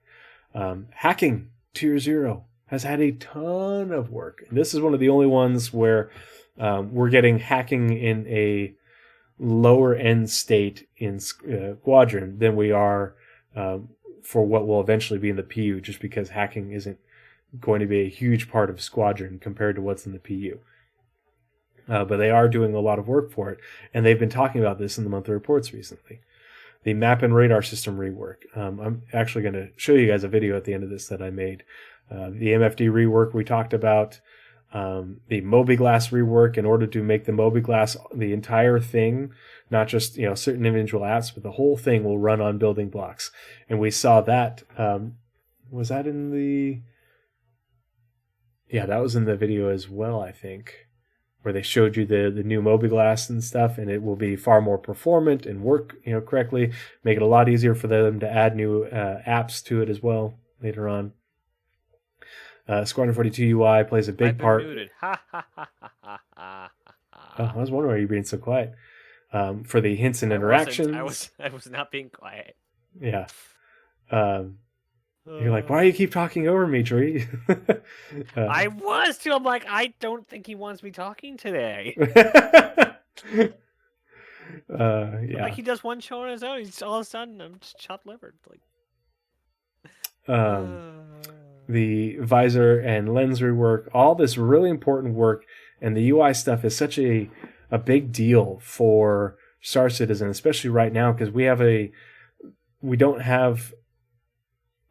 Hacking Tier 0 has had a ton of work. And this is one of the only ones where we're getting hacking in a lower end state in Squadron than we are for what will eventually be in the PU, just because hacking isn't going to be a huge part of Squadron compared to what's in the PU. But they are doing a lot of work for it, and they've been talking about this in the monthly reports recently. The map and radar system rework. I'm actually going to show you guys a video at the end of this that I made. The MFD rework we talked about. The Moby-Glass rework in order to make the Moby-Glass, the entire thing, not just certain individual apps, but the whole thing will run on building blocks. And we saw that. Was that in the... Yeah, that was in the video as well, I think. where they showed you the new mobiGlas and stuff, and it will be far more performant and work correctly, make it a lot easier for them to add new apps to it as well later on. Squadron 42 UI plays a big part. Muted. Ha ha ha ha ha ha. Oh, I was wondering why you're being so quiet. For the hints and interactions. I was not being quiet. Yeah. You're like, why do you keep talking over me, Tree? I was too. I'm like, I don't think he wants me talking today. Yeah. Like he does one show on his own. He's all of a sudden I'm just chopped livered. Like. The visor and lens rework, all this really important work, and the UI stuff is such a big deal for Star Citizen, especially right now, because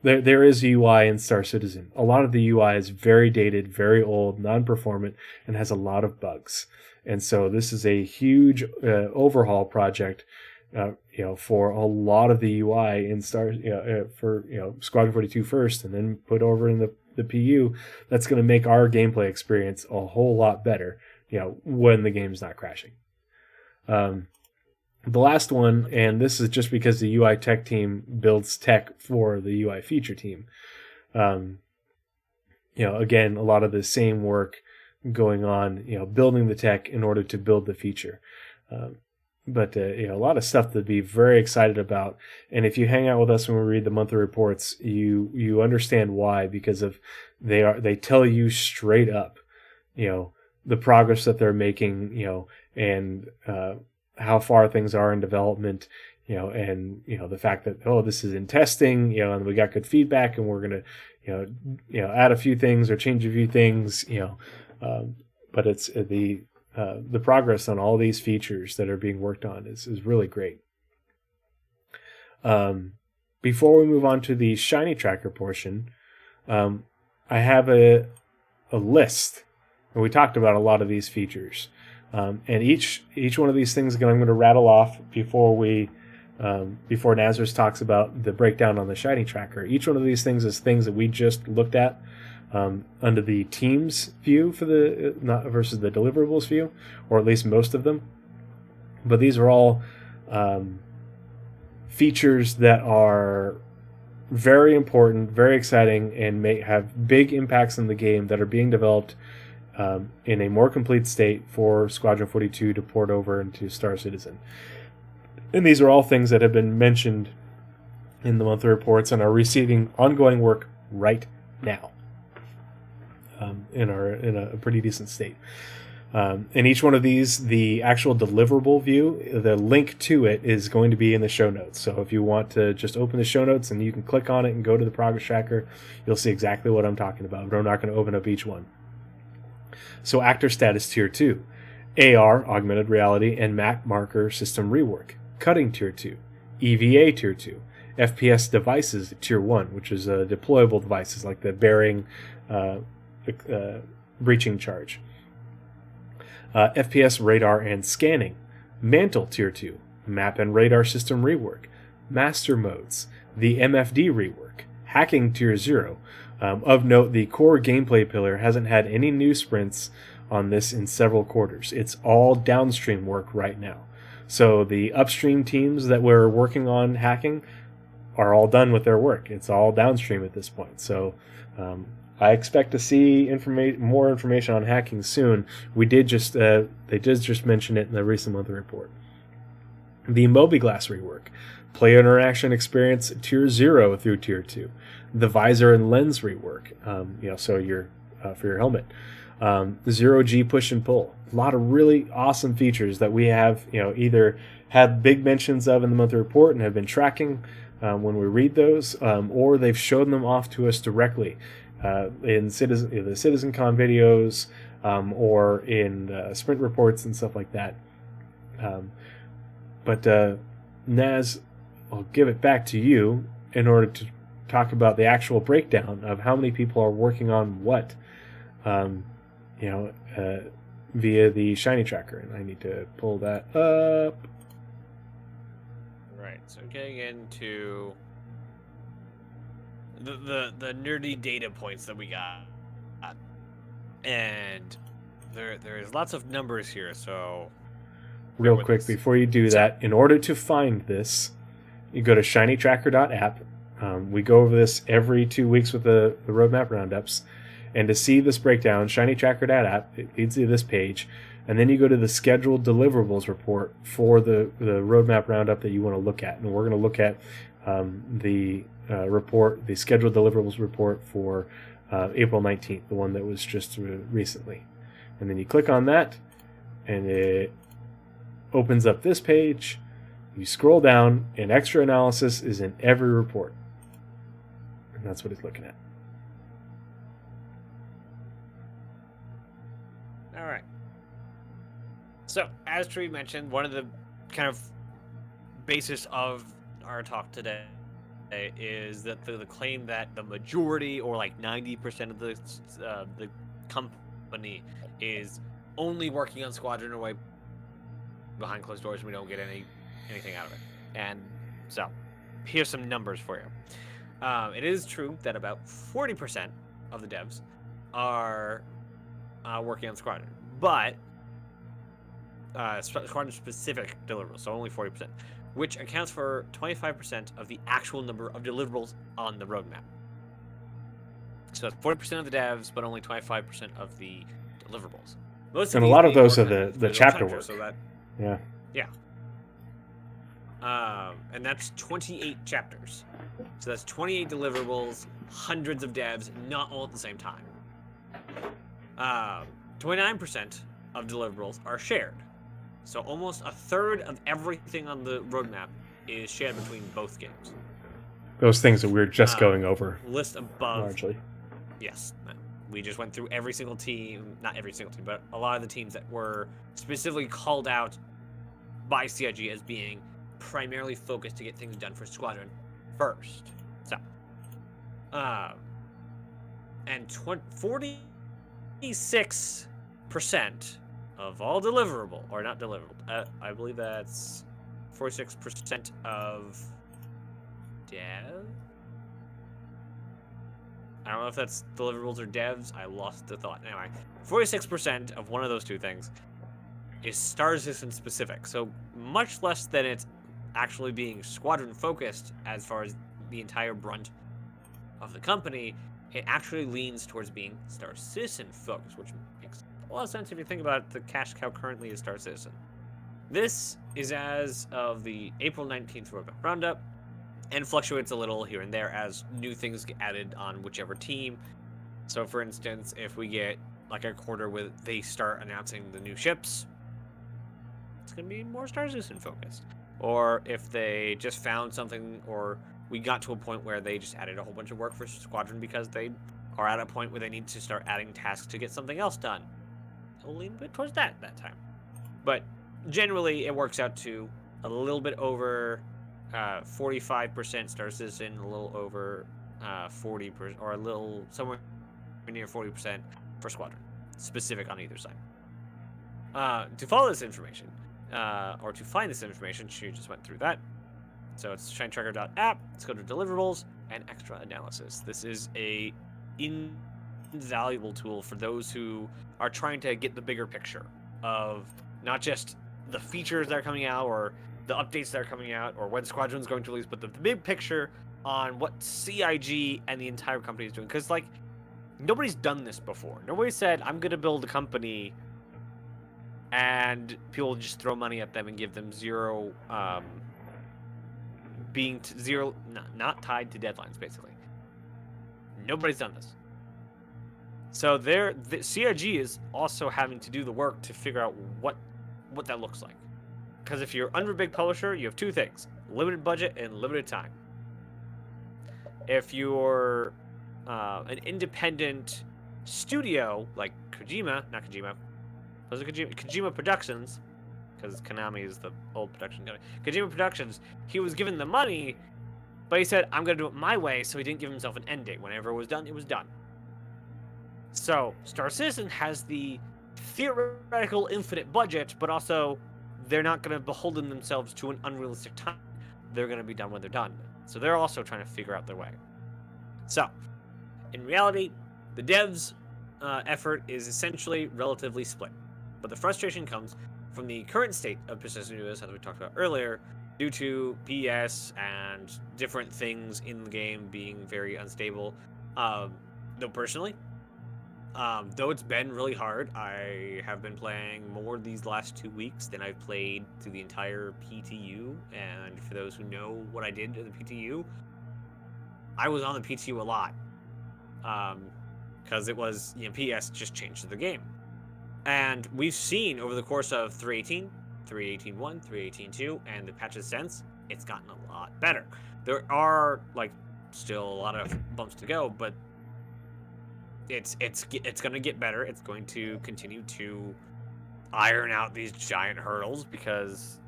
there is UI in Star Citizen. A lot of the UI is very dated, very old, non-performant, and has a lot of bugs. And so this is a huge overhaul project, for a lot of the UI in Squadron 42 first, and then put over in the PU. That's going to make our gameplay experience a whole lot better, when the game's not crashing. The last one, and this is just because the UI tech team builds tech for the UI feature team. Again, a lot of the same work going on, building the tech in order to build the feature. But a lot of stuff to be very excited about. And if you hang out with us when we read the monthly reports, you understand why, because they tell you straight up, the progress that they're making, and how far things are in development, and the fact that this is in testing, and we got good feedback, and we're gonna add a few things or change a few things, but it's the progress on all these features that are being worked on is really great. Before we move on to the shiny tracker portion, I have a list, and we talked about a lot of these features. And each one of these things I'm going to rattle off before Nazeris talks about the breakdown on the shiny tracker. Each one of these things is things that we just looked at under the team's view not versus the deliverables view, or at least most of them. But these are all features that are very important, very exciting, and may have big impacts in the game that are being developed in a more complete state for Squadron 42 to port over into Star Citizen. And these are all things that have been mentioned in the monthly reports and are receiving ongoing work right now in a pretty decent state. In each one of these, the actual deliverable view, the link to it is going to be in the show notes. So if you want to just open the show notes and you can click on it and go to the progress tracker, you'll see exactly what I'm talking about, but I'm not going to open up each one. So actor status tier 2, AR, augmented reality, and map marker system rework, cutting tier 2, EVA tier 2, FPS devices tier 1, which is deployable devices like the bearing breaching charge, FPS radar and scanning, mantle tier 2, map and radar system rework, master modes, the MFD rework, hacking tier 0. Of note, the core gameplay pillar hasn't had any new sprints on this in several quarters. It's all downstream work right now. So the upstream teams that were working on hacking are all done with their work. It's all downstream at this point. So I expect to see more information on hacking soon. They did just mention it in the recent monthly report. The mobiGlas rework, player interaction experience tier 0 through tier 2. The visor and lens rework, so for your helmet. 0G push and pull. A lot of really awesome features that we have, either had big mentions of in the monthly report and have been tracking when we read those, or they've shown them off to us directly in the CitizenCon videos, or in sprint reports and stuff like that. But Naz, I'll give it back to you in order to talk about the actual breakdown of how many people are working on what, via the shiny tracker. And I need to pull that up. Right. So getting into the nerdy data points that we got, and there is lots of numbers here, so Real with quick, us. before you do that, in order to find this, you go to shinytracker.app. We go over this every 2 weeks with the Roadmap Roundups. And to see this breakdown, shinytracker.app, it leads you to this page. And then you go to the scheduled deliverables report for the Roadmap Roundup that you want to look at. And we're going to look at the scheduled deliverables report for April 19th, the one that was just recently. And then you click on that, and it opens up this page. You scroll down, and extra analysis is in every report. And that's what it's looking at. All right. So, as Tree mentioned, one of the kind of basis of our talk today is that the claim that the majority, or like 90% of the company, is only working on Squadron away behind closed doors, and we don't get anything out of it. And so, here's some numbers for you. It is true that about 40% of the devs are working on Squadron, but Squadron-specific deliverables, so only 40%, which accounts for 25% of the actual number of deliverables on the roadmap. So that's 40% of the devs, but only 25% of the deliverables. Most And a these lot of being those are worked on the chapter work. So that, Yeah. and that's 28 chapters. So that's 28 deliverables, hundreds of devs, not all at the same time. 29% of deliverables are shared. So almost a third of everything on the roadmap is shared between both games. Those things that we're just going over. List above. Largely. Yes. We just went through every single team, not every single team, but a lot of the teams that were specifically called out by CIG as being primarily focused to get things done for Squadron first. So, and 46% of all deliverable, or not deliverable, I believe that's 46% of dev. I don't know if that's deliverables or devs. I lost the thought. Anyway, 46% of one of those two things is Star Citizen specific. So much less than it's actually being Squadron focused as far as the entire brunt of the company. It actually leans towards being Star Citizen focused, which makes a lot of sense if you think about it. The cash cow currently is Star Citizen. This is as of the April 19th Roadmap Roundup, and fluctuates a little here and there as new things get added on whichever team. So for instance, if we get like a quarter where they start announcing the new ships, it's going to be more Star Citizen focused. Or if they just found something, or we got to a point where they just added a whole bunch of work for Squadron because they are at a point where they need to start adding tasks to get something else done, it'll lean a bit towards that time. But generally, it works out to a little bit over 45% Star Citizen, a little over 40%, or a little somewhere near 40% for Squadron, specific on either side. To follow this information, or to find this information, she just went through that. So it's shinetracker.app, let's go to deliverables, and extra analysis. This is a invaluable tool for those who are trying to get the bigger picture of not just the features that are coming out, or the updates that are coming out, or when Squadron's going to release, but the big picture on what CIG and the entire company is doing. Because, like, nobody's done this before. Nobody said, I'm going to build a company, and people just throw money at them and give them zero, not tied to deadlines, basically. Nobody's done this. So the CIG is also having to do the work to figure out what that looks like. Because if you're under a big publisher, you have two things: limited budget and limited time. If you're an independent studio like Kojima Productions, because Konami is the old production company. Kojima Productions, he was given the money, but he said, I'm going to do it my way, so he didn't give himself an end date. Whenever it was done, it was done. So, Star Citizen has the theoretical infinite budget, but also they're not going to beholden themselves to an unrealistic time. They're going to be done when they're done. So they're also trying to figure out their way. So, in reality, the devs effort is essentially relatively split. But the frustration comes from the current state of persistent news, as we talked about earlier, due to PS and different things in the game being very unstable. Though personally, though it's been really hard, I have been playing more these last 2 weeks than I've played through the entire PTU. And for those who know what I did in the PTU, I was on the PTU a lot. Because it was, PS just changed the game. And we've seen over the course of 3.18, 3.18.1, 3.18.2, and the patches since, it's gotten a lot better. There are, still a lot of bumps to go, but it's going to get better. It's going to continue to iron out these giant hurdles because,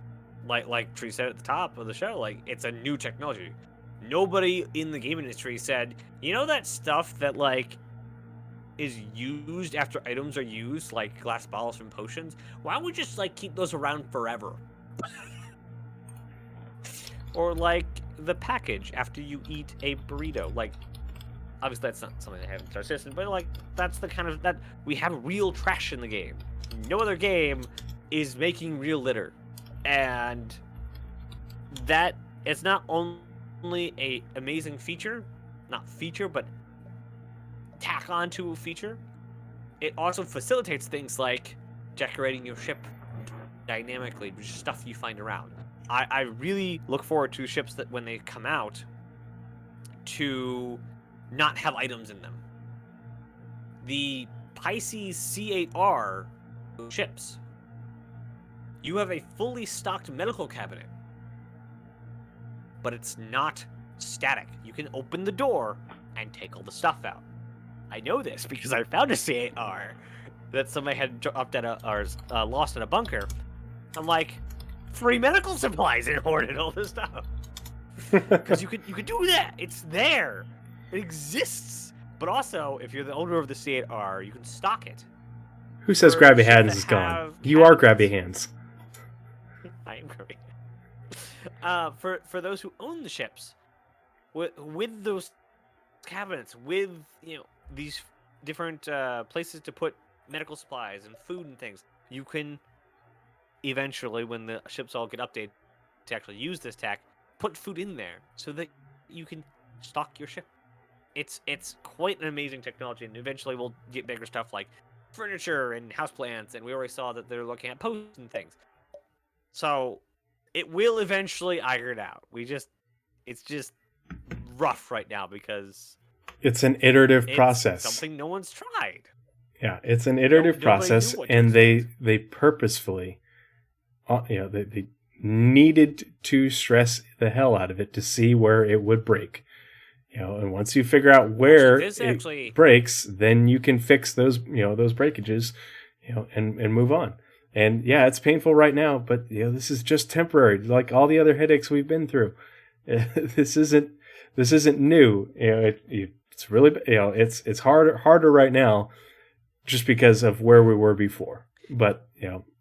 like Tree said at the top of the show, it's a new technology. Nobody in the game industry said, that stuff that, is used after items are used, like glass bottles from potions, why don't we just keep those around forever? Or the package after you eat a burrito. Obviously that's not something they have in Star Citizen, but that's the kind of that we have real trash in the game. No other game is making real litter. And that it's not only a amazing feature, but tack onto a feature, it also facilitates things like decorating your ship dynamically, which is stuff you find around. I really look forward to ships that when they come out to not have items in them. The Pisces C8R ships, you have a fully stocked medical cabinet, but it's not static. You can open the door and take all the stuff out. I know this because I found a C8R that somebody had dropped at lost in a bunker. I'm like, free medical supplies and hoarded all this stuff. Because you could do that. It's there. It exists. But also, if you're the owner of the C8R, you can stock it. Who says Grabby Hands is gone? You are Grabby Hands. I am Grabby Hands. For those who own the ships, with those cabinets, with these different places to put medical supplies and food and things, you can eventually, when the ships all get updated to actually use this tech, put food in there so that you can stock your ship. It's quite an amazing technology, and eventually we'll get bigger stuff like furniture and houseplants, and we already saw that they're looking at posts and things. So it will eventually iron out. It's just rough right now because it's an iterative process. Something no one's tried. Yeah, it's an iterative process, and they purposefully, they needed to stress the hell out of it to see where it would break. And once you figure out where it breaks, then you can fix those, those breakages, and move on. And yeah, it's painful right now, but this is just temporary. Like all the other headaches we've been through, this isn't new. It's really, it's harder right now, just because of where we were before. But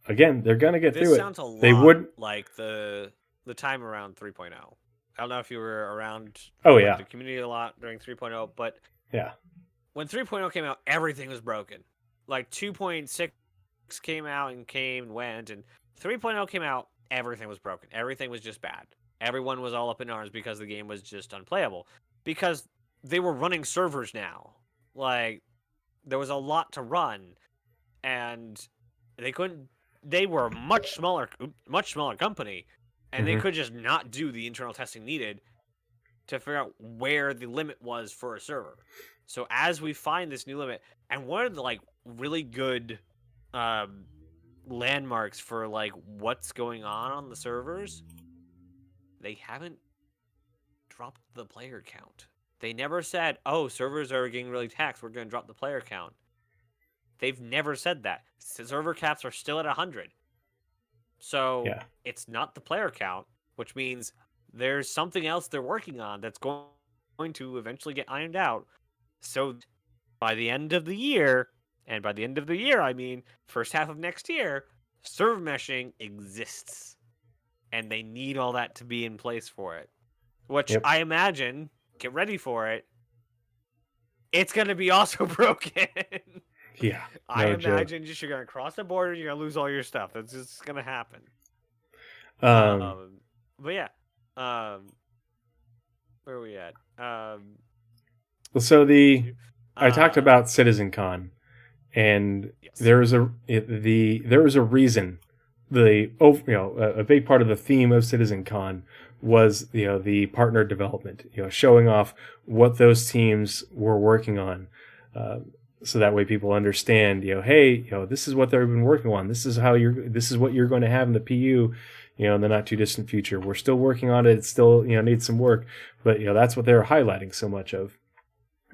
again, they're gonna get through it. This sounds a lot like the time around 3.0. I don't know if you were around the community a lot during 3.0, but yeah, when 3.0 came out, everything was broken. 2.6 came out and came and went, and 3.0 came out, everything was broken. Everything was just bad. Everyone was all up in arms because the game was just unplayable. Because they were running servers now. There was a lot to run, and they were a much smaller company, and they could just not do the internal testing needed to figure out where the limit was for a server. So as we find this new limit, and one of the really good landmarks for what's going on the servers, they haven't dropped the player count. They never said, oh, servers are getting really taxed, we're going to drop the player count. They've never said that. Server caps are still at 100. So it's not the player count, which means there's something else they're working on that's going to eventually get ironed out. So by the end of the year, and by the end of the year, I mean first half of next year, server meshing exists. And they need all that to be in place for it. Which I imagine, get ready for it, it's going to be also broken. Yeah, I no joke. imagine just you're gonna cross the border, you're gonna lose all your stuff. That's just gonna happen. Um, But yeah, where are we at? so I talked about CitizenCon, and Yes. there was a reason. A big part of the theme of CitizenCon was the partner development, showing off what those teams were working on, so that way people understand, hey, this is what they've been working on. This is what you're going to have in the PU, in the not too distant future. We're still working on it. It still needs some work, but that's what they're highlighting so much of.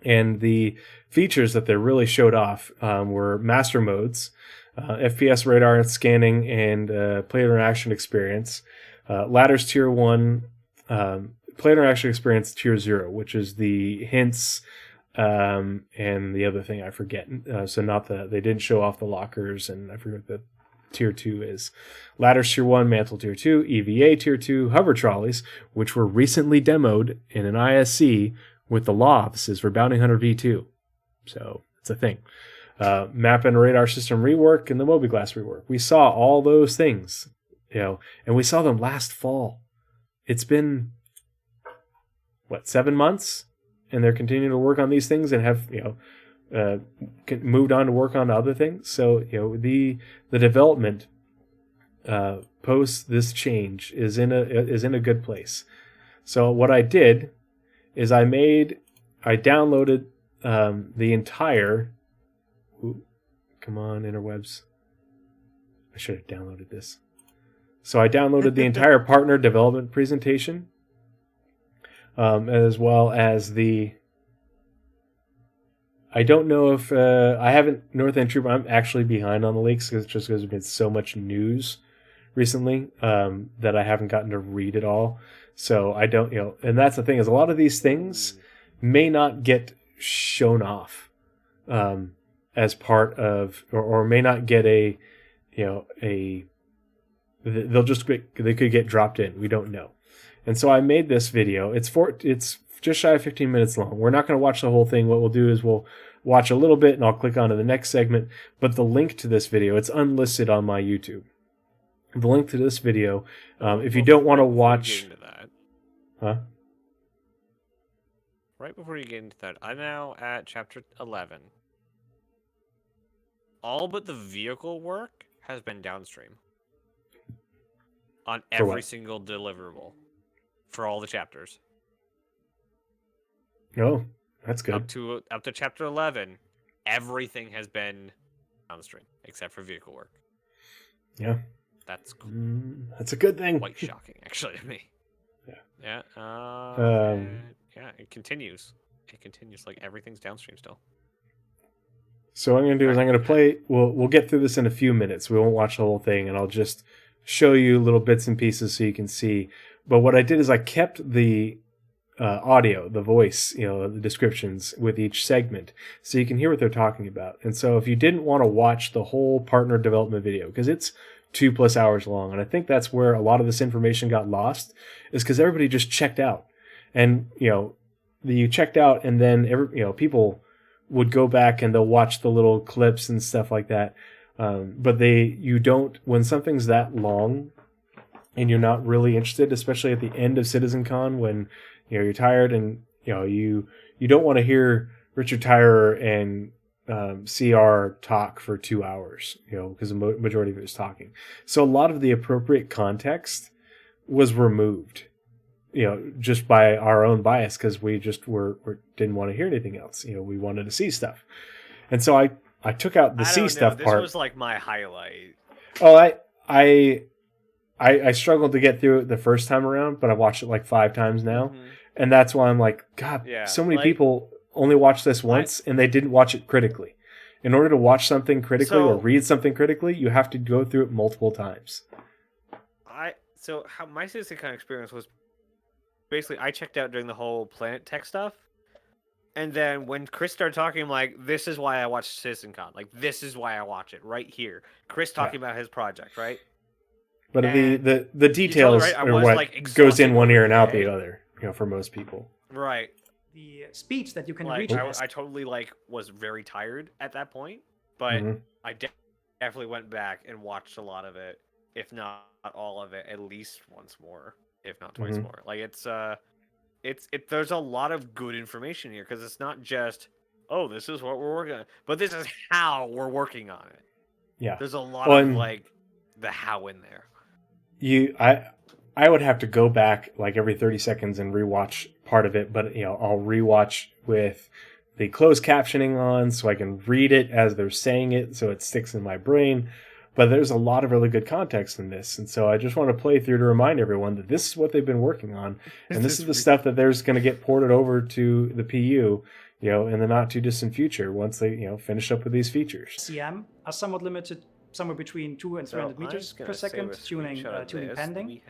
And the features that they really showed off were master modes, FPS radar scanning, and player interaction experience. Ladders Tier 1, player interaction experience Tier 0, which is the hints and the other thing I forget. So they didn't show off the lockers, and I forget what the Tier 2 is. Ladders Tier 1, Mantle Tier 2, EVA Tier 2, hover trolleys, which were recently demoed in an ISC with the law offices for Bounty Hunter V2. So it's a thing. Map and radar system rework and the Mobiglass rework. We saw all those things, and we saw them last fall. It's been, 7 months? And they're continuing to work on these things and have, moved on to work on other things. So, the development post this change is in a good place. So what I did is I downloaded the entire. Come on, interwebs. I should have downloaded this. So I downloaded the entire partner development presentation, as well as I don't know if I haven't North End Trooper. I'm actually behind on the leaks because there's been so much news recently that I haven't gotten to read it all. So I don't, and that's the thing, is a lot of these things may not get shown off as part of, or may not get they could get dropped in. We don't know. And so I made this video. It's just shy of 15 minutes long. We're not going to watch the whole thing. What we'll do is we'll watch a little bit and I'll click on to the next segment. But the link to this video, it's unlisted on my YouTube. The link to this video, if you don't want to watch... Huh? Right before you get into that, I'm now at chapter 11. All but the vehicle work has been downstream on every single deliverable for all the chapters. Oh, that's good. Up to chapter 11, everything has been downstream except for vehicle work. Yeah, that's that's a good thing. Quite shocking, actually, to me. Yeah. Yeah. It continues. It continues. Like everything's downstream still. So what I'm going to do is I'm going to play. We'll get through this in a few minutes. We won't watch the whole thing, and I'll just show you little bits and pieces so you can see. But what I did is I kept the audio, the voice, the descriptions with each segment, so you can hear what they're talking about. And so if you didn't want to watch the whole partner development video, because it's 2+ hours long, and I think that's where a lot of this information got lost, is because everybody just checked out. And you checked out, and then people would go back and they'll watch the little clips and stuff like that. But you don't, when something's that long and you're not really interested, especially at the end of CitizenCon when you're tired and you don't want to hear Richard Tyrer and CR talk for 2 hours, because the majority of it is talking. So a lot of the appropriate context was removed, just by our own bias, because we just didn't want to hear anything else. We wanted to see stuff. And so I took out the see stuff part. This was like my highlight. Oh, I struggled to get through it the first time around, but I've watched it like 5 times now. Mm-hmm. And that's why I'm like, God, so many people only watch this once and they didn't watch it critically. In order to watch something critically or read something critically, you have to go through it multiple times. How my CitizenCon experience was basically I checked out during the whole Planet Tech stuff. And then when Chris started talking, I'm like, this is why I watch CitizenCon. Like, this is why I watch it right here. Chris talking about his project, right? But the details are what goes in one ear and out the other, for most people. Right. The speech that you can reach. I totally was very tired at that point. but Mhm. I definitely went back and watched a lot of it, if not all of it, at least once more, if not twice Mhm. more. Like there's a lot of good information here because it's not just, oh, this is what we're working on, but this is how we're working on it. Yeah. There's a lot Well, of and like the how in there. I would have to go back like every 30 seconds and rewatch part of it, but I'll rewatch with the closed captioning on so I can read it as they're saying it so it sticks in my brain. But there's a lot of really good context in this, and so I just want to play through to remind everyone that this is what they've been working on, and this is the stuff that there's going to get ported over to the PU, in the not too distant future once they finish up with these features. CM are somewhat limited, somewhere between 200 and 300 meters per second, tuning pending.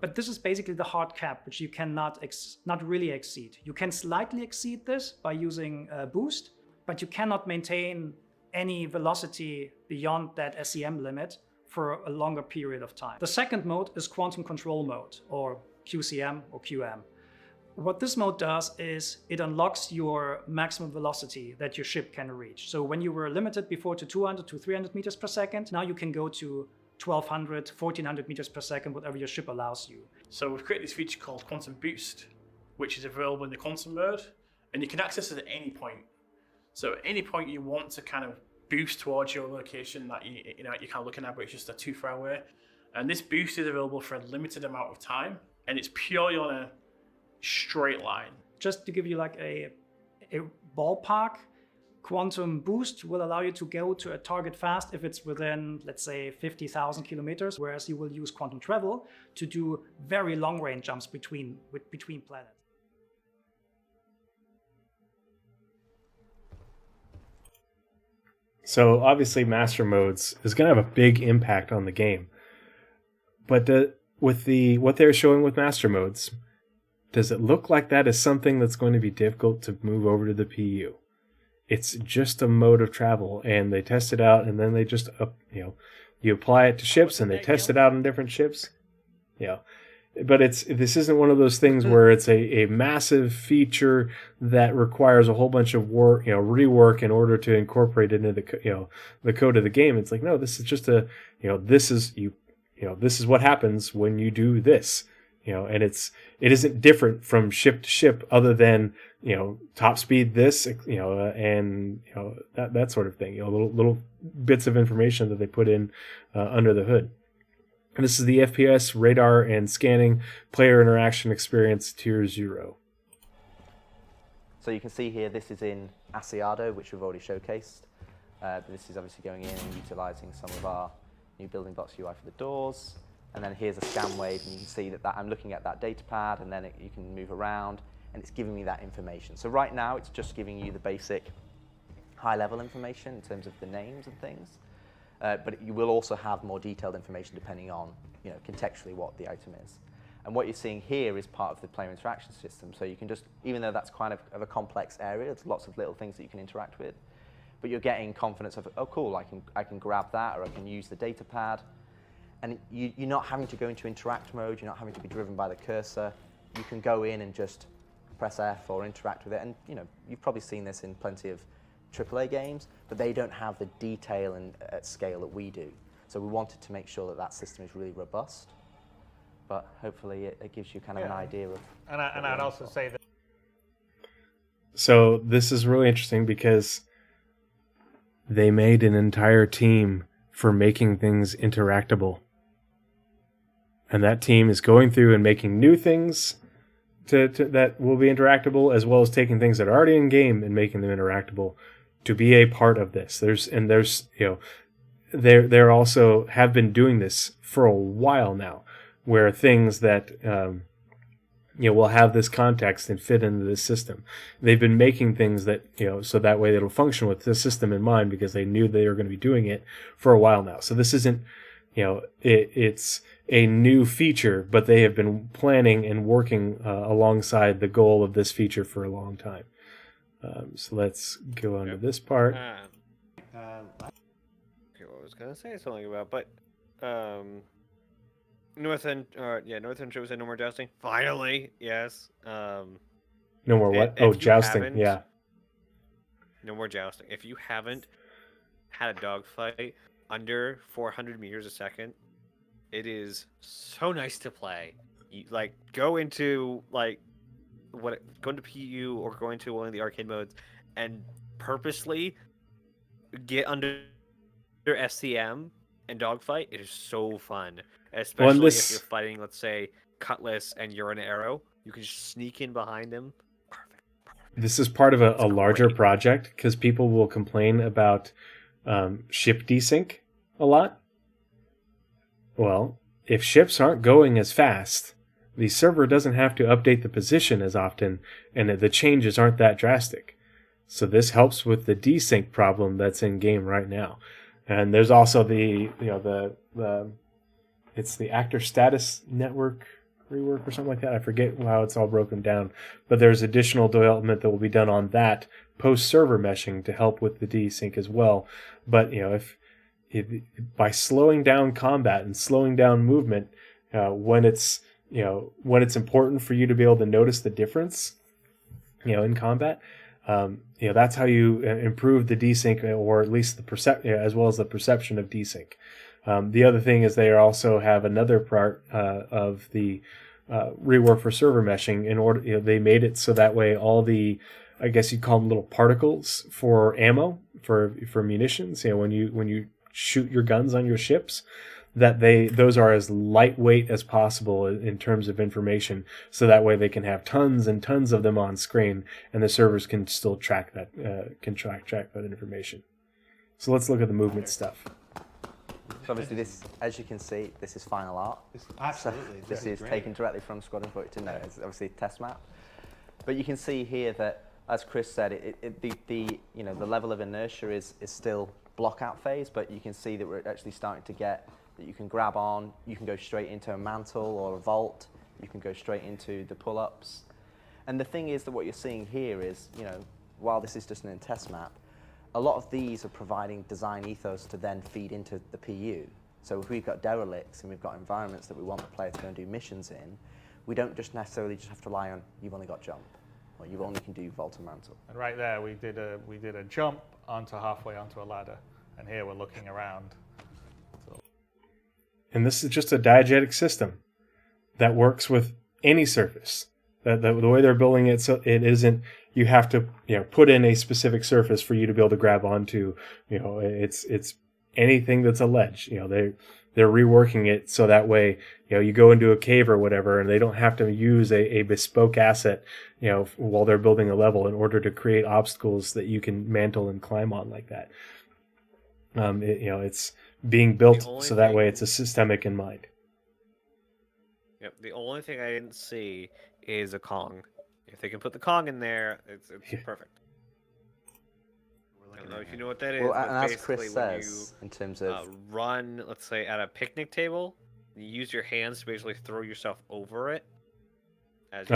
But this is basically the hard cap, which you cannot not really exceed. You can slightly exceed this by using a boost, but you cannot maintain any velocity beyond that SEM limit for a longer period of time. The second mode is quantum control mode, or QCM or QM. What this mode does is it unlocks your maximum velocity that your ship can reach. So when you were limited before to 200 to 300 meters per second, now you can go to 1200, 1400 meters per second, whatever your ship allows you. So we've created this feature called Quantum Boost, which is available in the quantum mode, and you can access it at any point. So at any point you want to kind of boost towards your location that you're kind of looking at, but it's just too far away. And this boost is available for a limited amount of time, and it's purely on a straight line. Just to give you like a ballpark, quantum boost will allow you to go to a target fast if it's within, let's say, 50,000 kilometers, whereas you will use quantum travel to do very long range jumps between planets. So obviously master modes is going to have a big impact on the game. But what they're showing with master modes, does it look like that is something that's going to be difficult to move over to the PU? It's just a mode of travel, and they test it out, and then they just you apply it to ships, and they test it out on different ships. But this isn't one of those things where it's a massive feature that requires a whole bunch of rework in order to incorporate it into the code of the game. It's like, no, this is just this is what happens when you do this. And it isn't different from ship to ship other than top speed this and that sort of thing. Little bits of information that they put in under the hood. And this is the FPS, radar, and scanning player interaction experience tier 0. So you can see here, this is in Asiado, which we've already showcased. This is obviously going in and utilizing some of our new building blocks UI for the doors. And then here's a scan wave, and you can see that I'm looking at that data pad, and then you can move around, and it's giving me that information. So right now, it's just giving you the basic high-level information in terms of the names and things. But you will also have more detailed information depending on, contextually what the item is. And what you're seeing here is part of the player interaction system. So you can just, even though that's kind of a complex area, there's lots of little things that you can interact with, but you're getting confidence of, oh, cool, I can grab that, or I can use the data pad. And you're not having to go into interact mode. You're not having to be driven by the cursor. You can go in and just press F or interact with it. And you've probably seen this in plenty of AAA games, but they don't have the detail and at scale that we do. So we wanted to make sure that system is really robust. But hopefully it gives you kind of an idea of. And I'd also say that. So this is really interesting because they made an entire team for making things interactable. And that team is going through and making new things that will be interactable, as well as taking things that are already in game and making them interactable to be a part of this. They're also have been doing this for a while now, where things that will have this context and fit into this system. They've been making things that so that way it'll function with this system in mind, because they knew they were going to be doing it for a while now. So this isn't it's a new feature, but they have been planning and working alongside the goal of this feature for a long time. So let's go on to this part. Okay, what I was gonna say something about, but Northern shows no more jousting. Finally, yes. No more what? Oh, jousting. Yeah. No more jousting. If you haven't had a dogfight under 400 meters a second, it is so nice to play. You, like, go into PU or go into one of the arcade modes and purposely get under SCM and dogfight. It is so fun, especially if you're fighting, let's say, Cutlass and you're an arrow. You can just sneak in behind him. Perfect. This is part of a larger project because people will complain about ship desync a lot. Well, if ships aren't going as fast, the server doesn't have to update the position as often, and the changes aren't that drastic. So this helps with the desync problem that's in game right now. And there's also the actor status network rework or something like that. I forget how it's all broken down, but there's additional development that will be done on that post server meshing to help with the desync as well. But if by slowing down combat and slowing down movement, when it's important for you to be able to notice the difference, in combat, that's how you improve the desync, or at least the as well as the perception of desync. The other thing is they also have another part of the rework for server meshing. In order, they made it so that way all the, I guess you'd call them little particles for ammo for munitions. When you shoot your guns on your ships, that those are as lightweight as possible in terms of information, so that way they can have tons and tons of them on screen, and the servers can still track that track that information. So let's look at the movement stuff. So obviously this, as you can see, this is final art. Absolutely. So this is taken directly from Squadron 42. It's obviously a test map. But you can see here that, as Chris said, the level of inertia is still block out phase, but you can see that we're actually starting to get that you can grab on, you can go straight into a mantle or a vault, you can go straight into the pull-ups. And the thing is that what you're seeing here is, while this is just an test map, a lot of these are providing design ethos to then feed into the PU. So if we've got derelicts and we've got environments that we want the player to go and do missions in, we don't just necessarily just have to rely on you've only got jump, or you only can do vault and mantle. And right there, we did a jump onto halfway onto a ladder, and here we're looking around. And this is just a diegetic system that works with any surface. The way they're building it, so it isn't you have to put in a specific surface for you to be able to grab onto. It's anything that's a ledge. They're reworking it so that way you go into a cave or whatever, and they don't have to use a bespoke asset while they're building a level in order to create obstacles that you can mantle and climb on like that. It's being built so that way it's a systemic in mind. Yep. The only thing I didn't see is a Kong. If they can put the Kong in there, it's perfect. I don't know if you know what that is. Well, and as Chris says, in terms of run, let's say at a picnic table, you use your hands to basically throw yourself over it as you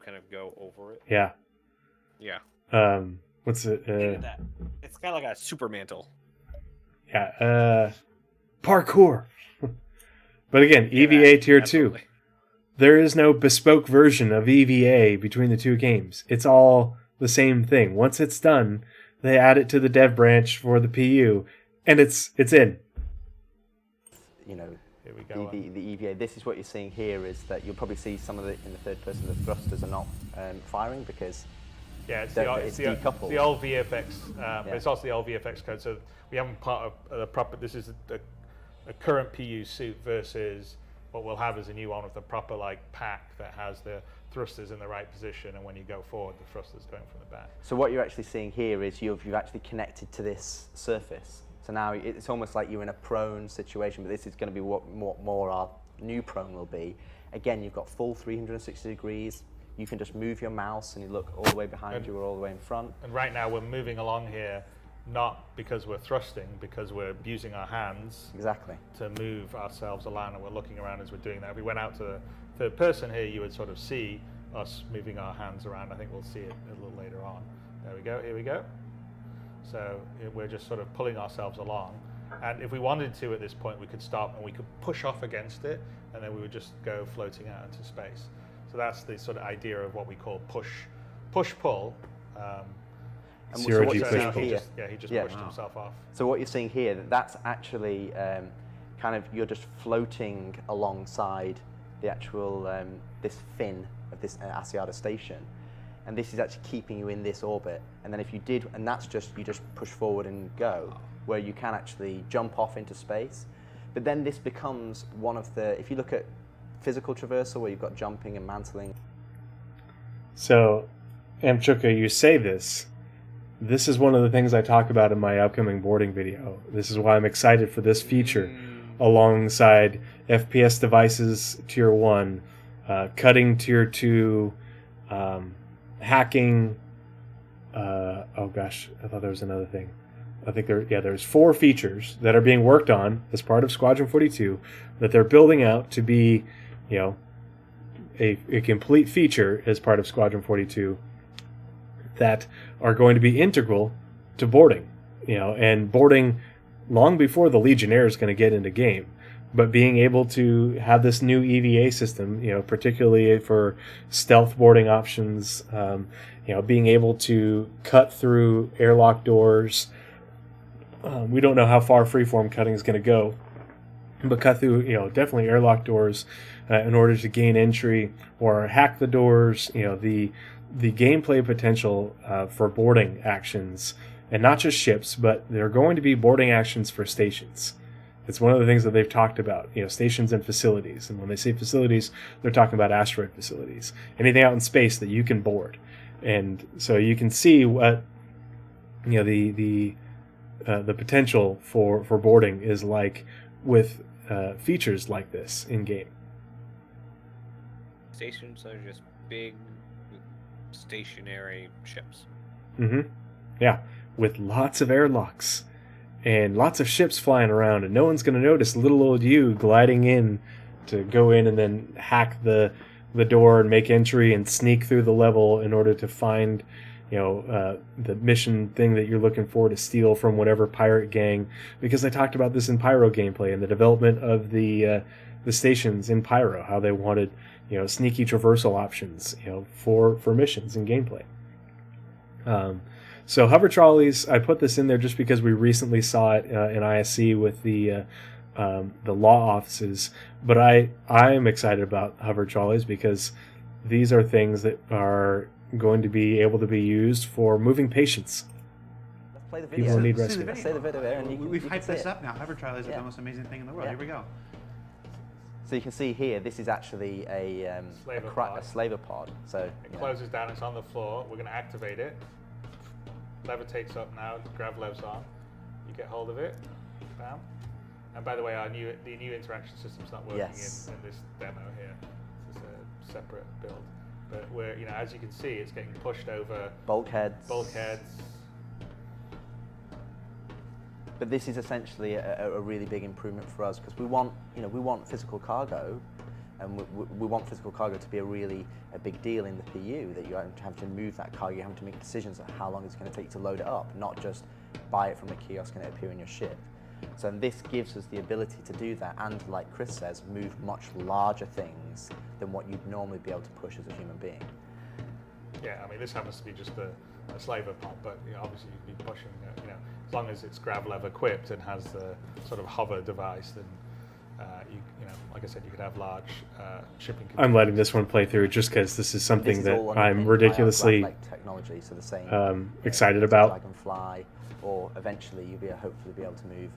kind of go over it. Yeah. Yeah. What's it? It's kind of like a super mantle. Yeah. Parkour. But again, EVA Tier 2. There is no bespoke version of EVA between the two games. It's all the same thing. Once it's done, they add it to the dev branch for the PU, and it's in. Here we go. The EVA. This is what you're seeing here is that you'll probably see some of it in the third person. The thrusters are not firing because it's decoupled. the old VFX, but it's also the old VFX code. So we haven't part of the proper. This is a current PU suit versus what we'll have is a new one with the proper pack that has the thrusters in the right position, and when you go forward, the thrusters going from the back. So what you're actually seeing here is you've actually connected to this surface. So now it's almost like you're in a prone situation, but this is going to be what more our new prone will be. Again, you've got full 360 degrees. You can just move your mouse and you look all the way behind you or all the way in front. And right now we're moving along here, not because we're thrusting, because we're using our hands to move ourselves along, and we're looking around as we're doing that. If we went out to the third person here, you would sort of see us moving our hands around. I think we'll see it a little later on. There we go, here we go. So we're just sort of pulling ourselves along. And if we wanted to at this point, we could stop and we could push off against it, and then we would just go floating out into space. So that's the sort of idea of what we call push-pull. And Zero what G you're push seeing pull. here, He just pushed himself off. so what you're seeing here, that's actually kind of, you're just floating alongside the actual, this fin of this Asiata station. And this is actually keeping you in this orbit. And then if you did, and that's just, you just push forward and go, where you can actually jump off into space. But then this becomes one of the, if you look at physical traversal, where you've got jumping and mantling. So, Amchuka, you say this. This is one of the things I talk about in my upcoming boarding video. This is why I'm excited for this feature alongside FPS devices Tier 1, cutting Tier 2, hacking. Oh gosh, I thought there was another thing. I think there's 4 features that are being worked on as part of Squadron 42 that they're building out to be, a complete feature as part of Squadron 42 that are going to be integral to boarding, and boarding long before the Legionnaire is going to get into game. But being able to have this new EVA system, particularly for stealth boarding options, being able to cut through airlock doors. We don't know how far freeform cutting is going to go, but cut through, definitely airlock doors in order to gain entry or hack the doors. The gameplay potential for boarding actions, and not just ships, but there are going to be boarding actions for stations. It's one of the things that they've talked about, stations and facilities. And when they say facilities, they're talking about asteroid facilities, anything out in space that you can board. And so you can see what the potential for boarding is like with features like this in game. Stations are just big stationary ships. Mm-hmm. Yeah, with lots of airlocks and lots of ships flying around, and no one's going to notice little old you gliding in to go in and then hack the door and make entry and sneak through the level in order to find the mission thing that you're looking for to steal from whatever pirate gang. Because I talked about this in Pyro gameplay and the development of the stations in Pyro, how they wanted sneaky traversal options for missions and gameplay. So hover trolleys, I put this in there just because we recently saw it in ISC with the law offices. But I am excited about hover trolleys because these are things that are going to be able to be used for moving patients. Let's play the video. People who need rescue. Let's say the video there, and We've hyped this up now. Hover trolleys are the most amazing thing in the world. Here we go. So you can see here, this is actually a slaver pod. So it closes down. It's on the floor. We're going to activate it. Lever takes up now. Grav levers on. You get hold of it. Bam. And by the way, the new interaction system's not working in this demo here. This is a separate build. But we're, as you can see, it's getting pushed over bulkheads. But this is essentially a really big improvement for us because we want physical cargo, and we want physical cargo to be a big deal in the PU. That you have to move that cargo, you have to make decisions on how long it's going to take to load it up, not just buy it from a kiosk and it appear in your ship. So this gives us the ability to do that, and like Chris says, move much larger things than what you'd normally be able to push as a human being. Yeah, I mean, this happens to be just a slaver pod, but obviously you'd be pushing, as long as it's grav lever equipped and has the sort of hover device, then like I said, you could have large shipping. I'm letting this one play through just because this is something that I'm ridiculously technology, so the same excited about. Dragonfly, or eventually you'll hopefully be able to move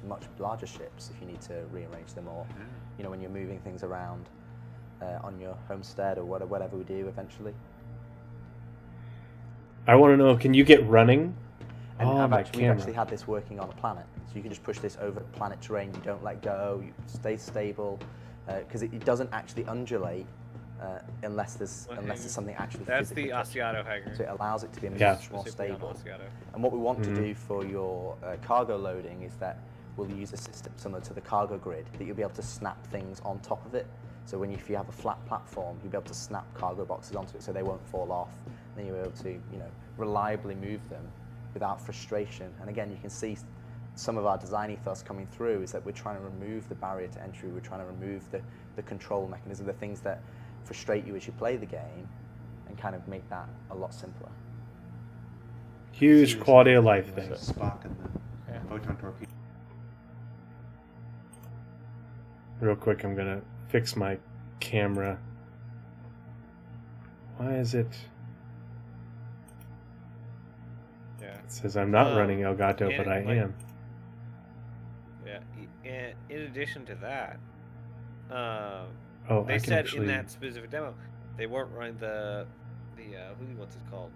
much larger ships if you need to rearrange them, or when you're moving things around on your homestead or whatever we do eventually. I want to know, can you get running? And we've actually had this working on a planet, so you can just push this over planet terrain. You don't let go. You stay stable because it doesn't actually undulate unless there's something actually. That's the Asiato hanger. So it allows it to be much more stable. And what we want to do for your cargo loading is that we'll use a system similar to the cargo grid that you'll be able to snap things on top of it. So if you have a flat platform, you'll be able to snap cargo boxes onto it so they won't fall off. Then you'll be able to reliably move them without frustration. And again, you can see some of our design ethos coming through is that we're trying to remove the barrier to entry. We're trying to remove the control mechanism, the things that frustrate you as you play the game, and kind of make that a lot simpler. Huge quality of life thing. Spock and the photon torpedo. Real quick, I'm gonna fix my camera. Why is it? Yeah. It says I'm not running Elgato, but I am. Yeah. In addition to that, oh, they I can said actually... in that specific demo they weren't running the what's it called?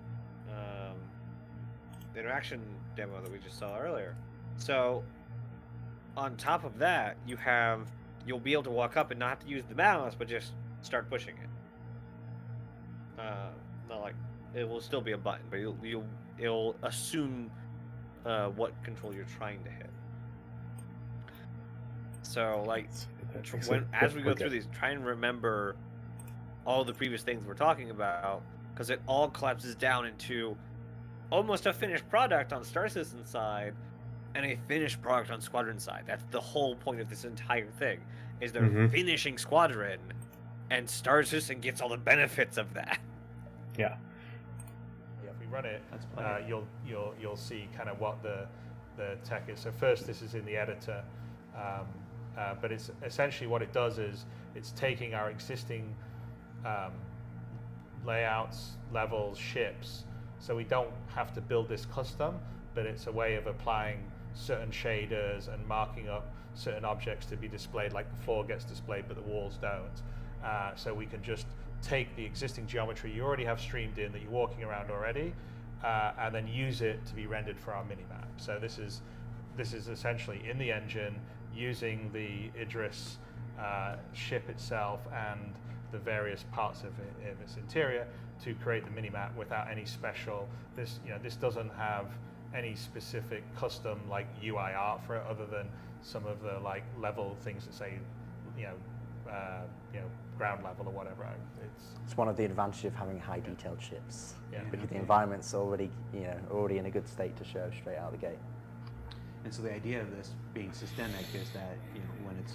The interaction demo that we just saw earlier. So on top of that, you'll be able to walk up and not have to use the mouse, but just start pushing it. Not like it will still be a button, but it'll assume what control you're trying to hit. So like as we go through these, try and remember all the previous things we're talking about, because it all collapses down into almost a finished product on Star Citizen side and a finished product on Squadron side. That's the whole point of this entire thing, is they're finishing Squadron, and Star Citizen gets all the benefits of that. Yeah. Yeah, if we run it, you'll see kind of what the tech is. So first, this is in the editor, but it's essentially what it does is it's taking our existing layouts, levels, ships, so we don't have to build this custom, but it's a way of applying certain shaders and marking up certain objects to be displayed, like the floor gets displayed but the walls don't. So we can just take the existing geometry you already have streamed in that you're walking around already, and then use it to be rendered for our minimap. So this is essentially in the engine using the Idris ship itself and the various parts of its interior to create the minimap without any special. This doesn't have any specific custom like UI art for it, other than some of the like level things that say, ground level or whatever. It's one of the advantages of having high detailed ships. Yeah. Because the environment's already in a good state to show straight out the gate. And so the idea of this being systemic is that when it's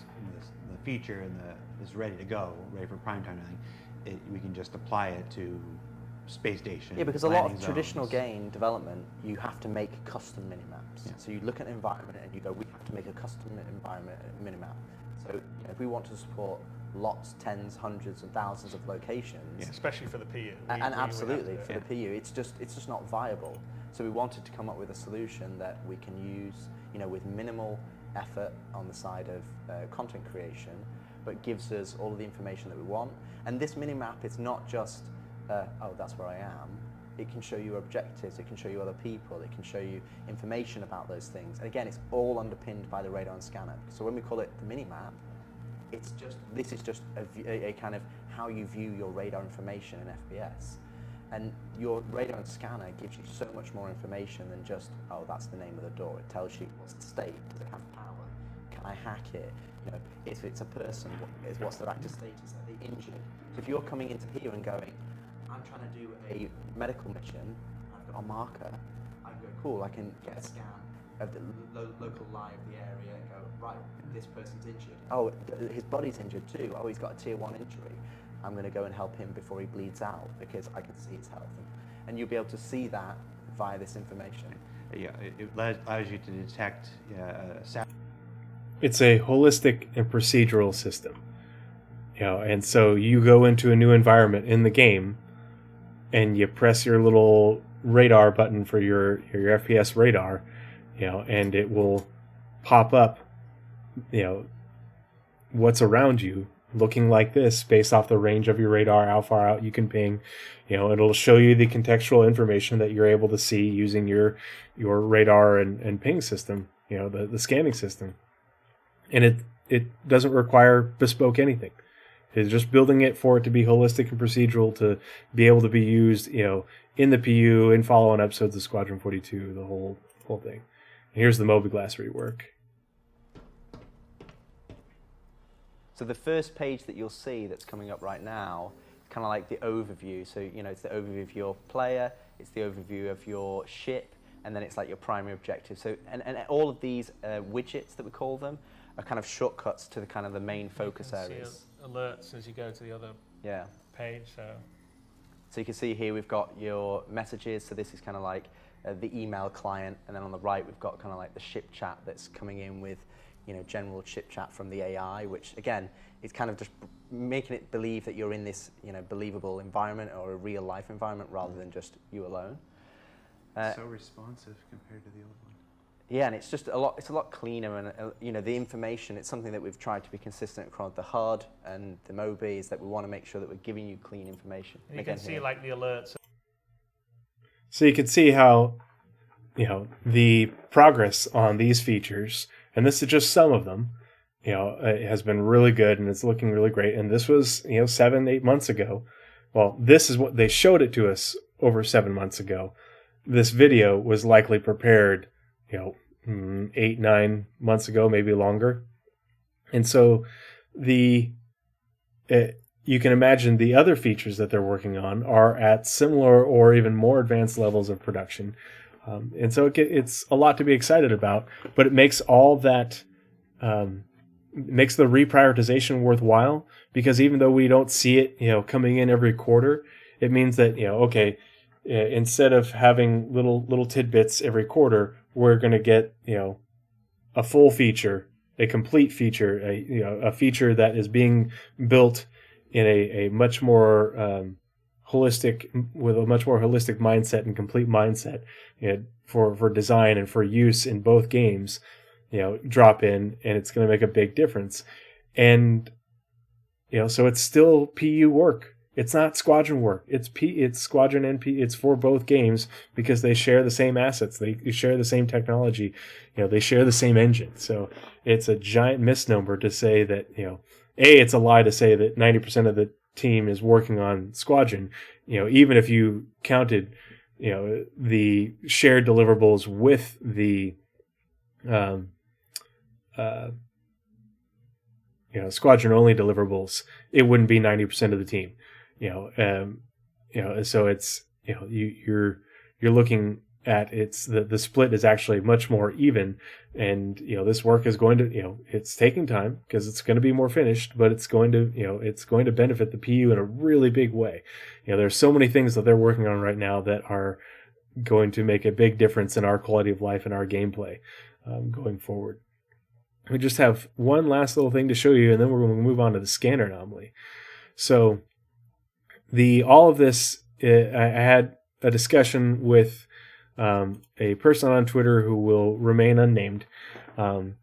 the feature and is ready to go, ready for prime time, we can just apply it to space station. Yeah, because a lot of traditional game development, you have to make custom minimaps. Yeah. So you look at an environment and you go, we have to make a custom environment minimap. So if we want to support lots, tens, hundreds, and thousands of locations, especially for the PU, and absolutely for the PU, it's just not viable. So we wanted to come up with a solution that we can use, with minimal effort on the side of content creation, but gives us all of the information that we want. And this minimap is not just, oh, that's where I am. It can show you objectives, it can show you other people, it can show you information about those things. And again, it's all underpinned by the radar and scanner. So when we call it the minimap, this is just a kind of how you view your radar information in FPS. And your radar and scanner gives you so much more information than just, oh, that's the name of the door. It tells you what's the state, does it have power, can I hack it? If it's a person, what's their active status, are they injured? So if you're coming into here and going, I'm trying to do a medical mission, I've got a marker, I can go, cool, I can get a scan of the local lie of the area and go, right, this person's injured. Oh, his body's injured too. Oh, he's got a tier 1 injury. I'm going to go and help him before he bleeds out because I can see his health. And you'll be able to see that via this information. Yeah, it allows you to detect it's a holistic and procedural system. And so you go into a new environment in the game and you press your little radar button for your FPS radar, and it will pop up, what's around you looking like this based off the range of your radar, how far out you can ping. It'll show you the contextual information that you're able to see using your radar and ping system, the scanning system. And it doesn't require bespoke anything. It's just building it for it to be holistic and procedural, to be able to be used, in the PU, in follow-on episodes of Squadron 42, the whole thing. And here's the Mobiglass rework. So the first page that you'll see that's coming up right now is kind of like the overview. So, it's the overview of your player, it's the overview of your ship, and then it's like your primary objective. So, and all of these widgets that we call them are kind of shortcuts to the main focus areas. See alerts as you go to the other page. So So you can see here we've got your messages. So this is kind of like the email client, and then on the right we've got kind of like the ship chat that's coming in with, you know, general ship chat from the AI, which again is kind of just making it believe that you're in this, you know, believable environment or a real life environment rather than just you alone. So responsive compared to the old one. Yeah, and it's just a lot cleaner, and you know, the information, it's something that we've tried to be consistent across the HUD and the MOBI, is that we want to make sure that we're giving you clean information. And you can see like the alerts. So you can see how, you know, the progress on these features, and this is just some of them, you know, it has been really good and it's looking really great. And this was, you know, 7-8 months ago. Well, this is what they showed it to us over 7 months ago. This video was likely prepared, you know, 8-9 months ago, maybe longer. And so you can imagine the other features that they're working on are at similar or even more advanced levels of production. And so it's a lot to be excited about, but it makes all that, makes the reprioritization worthwhile, because even though we don't see it, you know, coming in every quarter, it means that, you know, okay, instead of having little tidbits every quarter, we're going to get, you know, a full feature, a complete feature, a feature that is being built in a much more holistic, with a much more holistic mindset and complete mindset, you know, for design and for use in both games, you know, drop in, and it's going to make a big difference. And, you know, so it's still PU work. It's not Squadron work. It's Squadron and PU. It's for both games because they share the same assets. They share the same technology. You know, they share the same engine. So it's a giant misnomer to say that, you know, it's a lie to say that 90% of the team is working on Squadron. You know, even if you counted, you know, the shared deliverables with the, you know, Squadron only deliverables, it wouldn't be 90% of the team. You know, so it's, you know, you're looking at the split is actually much more even, and, you know, this work is going to, you know, it's taking time because it's going to be more finished, but it's going to, you know, it's going to benefit the PU in a really big way. You know, there's so many things that they're working on right now that are going to make a big difference in our quality of life and our gameplay going forward. We just have one last little thing to show you, and then we're going to move on to the scanner anomaly. So all of this, I had a discussion with a person on Twitter who will remain unnamed, you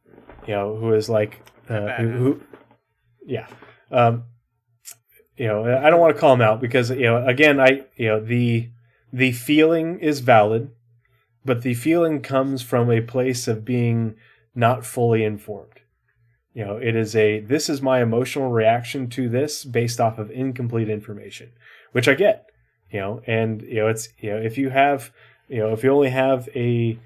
know, who is like, you know, I don't want to call him out because, you know, again, the feeling is valid, but the feeling comes from a place of being not fully informed. You know, this is my emotional reaction to this based off of incomplete information, which I get, you know, and, you know, it's, you know, if you only have a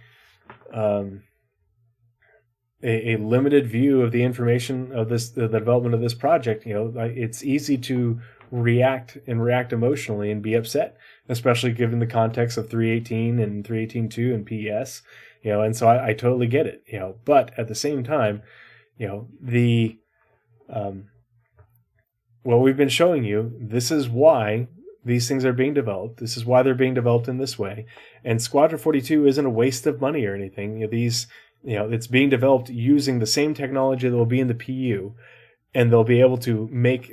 limited view of the information of the development of this project, you know, it's easy to react emotionally and be upset, especially given the context of 3.18 and 3.18.2 and PES, you know, and so I totally get it, you know, but at the same time, you know, what we've been showing you, this is why these things are being developed. This is why they're being developed in this way. And Squadron 42 isn't a waste of money or anything. You know, it's being developed using the same technology that will be in the PU, and they'll be able to make,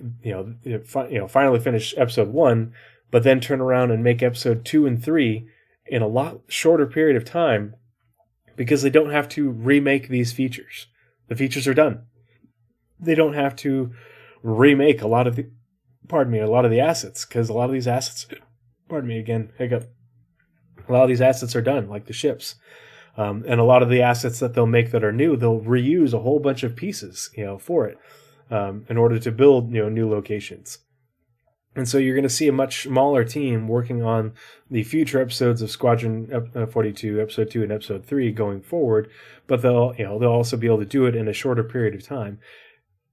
finally finish episode 1, but then turn around and make episode 2 and 3 in a lot shorter period of time because they don't have to remake these features. The features are done. They don't have to remake a lot of the assets, because a lot of these assets, a lot of these assets are done, like the ships. And a lot of the assets that they'll make that are new, they'll reuse a whole bunch of pieces, you know, for it, in order to build, you know, new locations. And so you're going to see a much smaller team working on the future episodes of Squadron 42, Episode 2 and Episode 3 going forward, but they'll also be able to do it in a shorter period of time.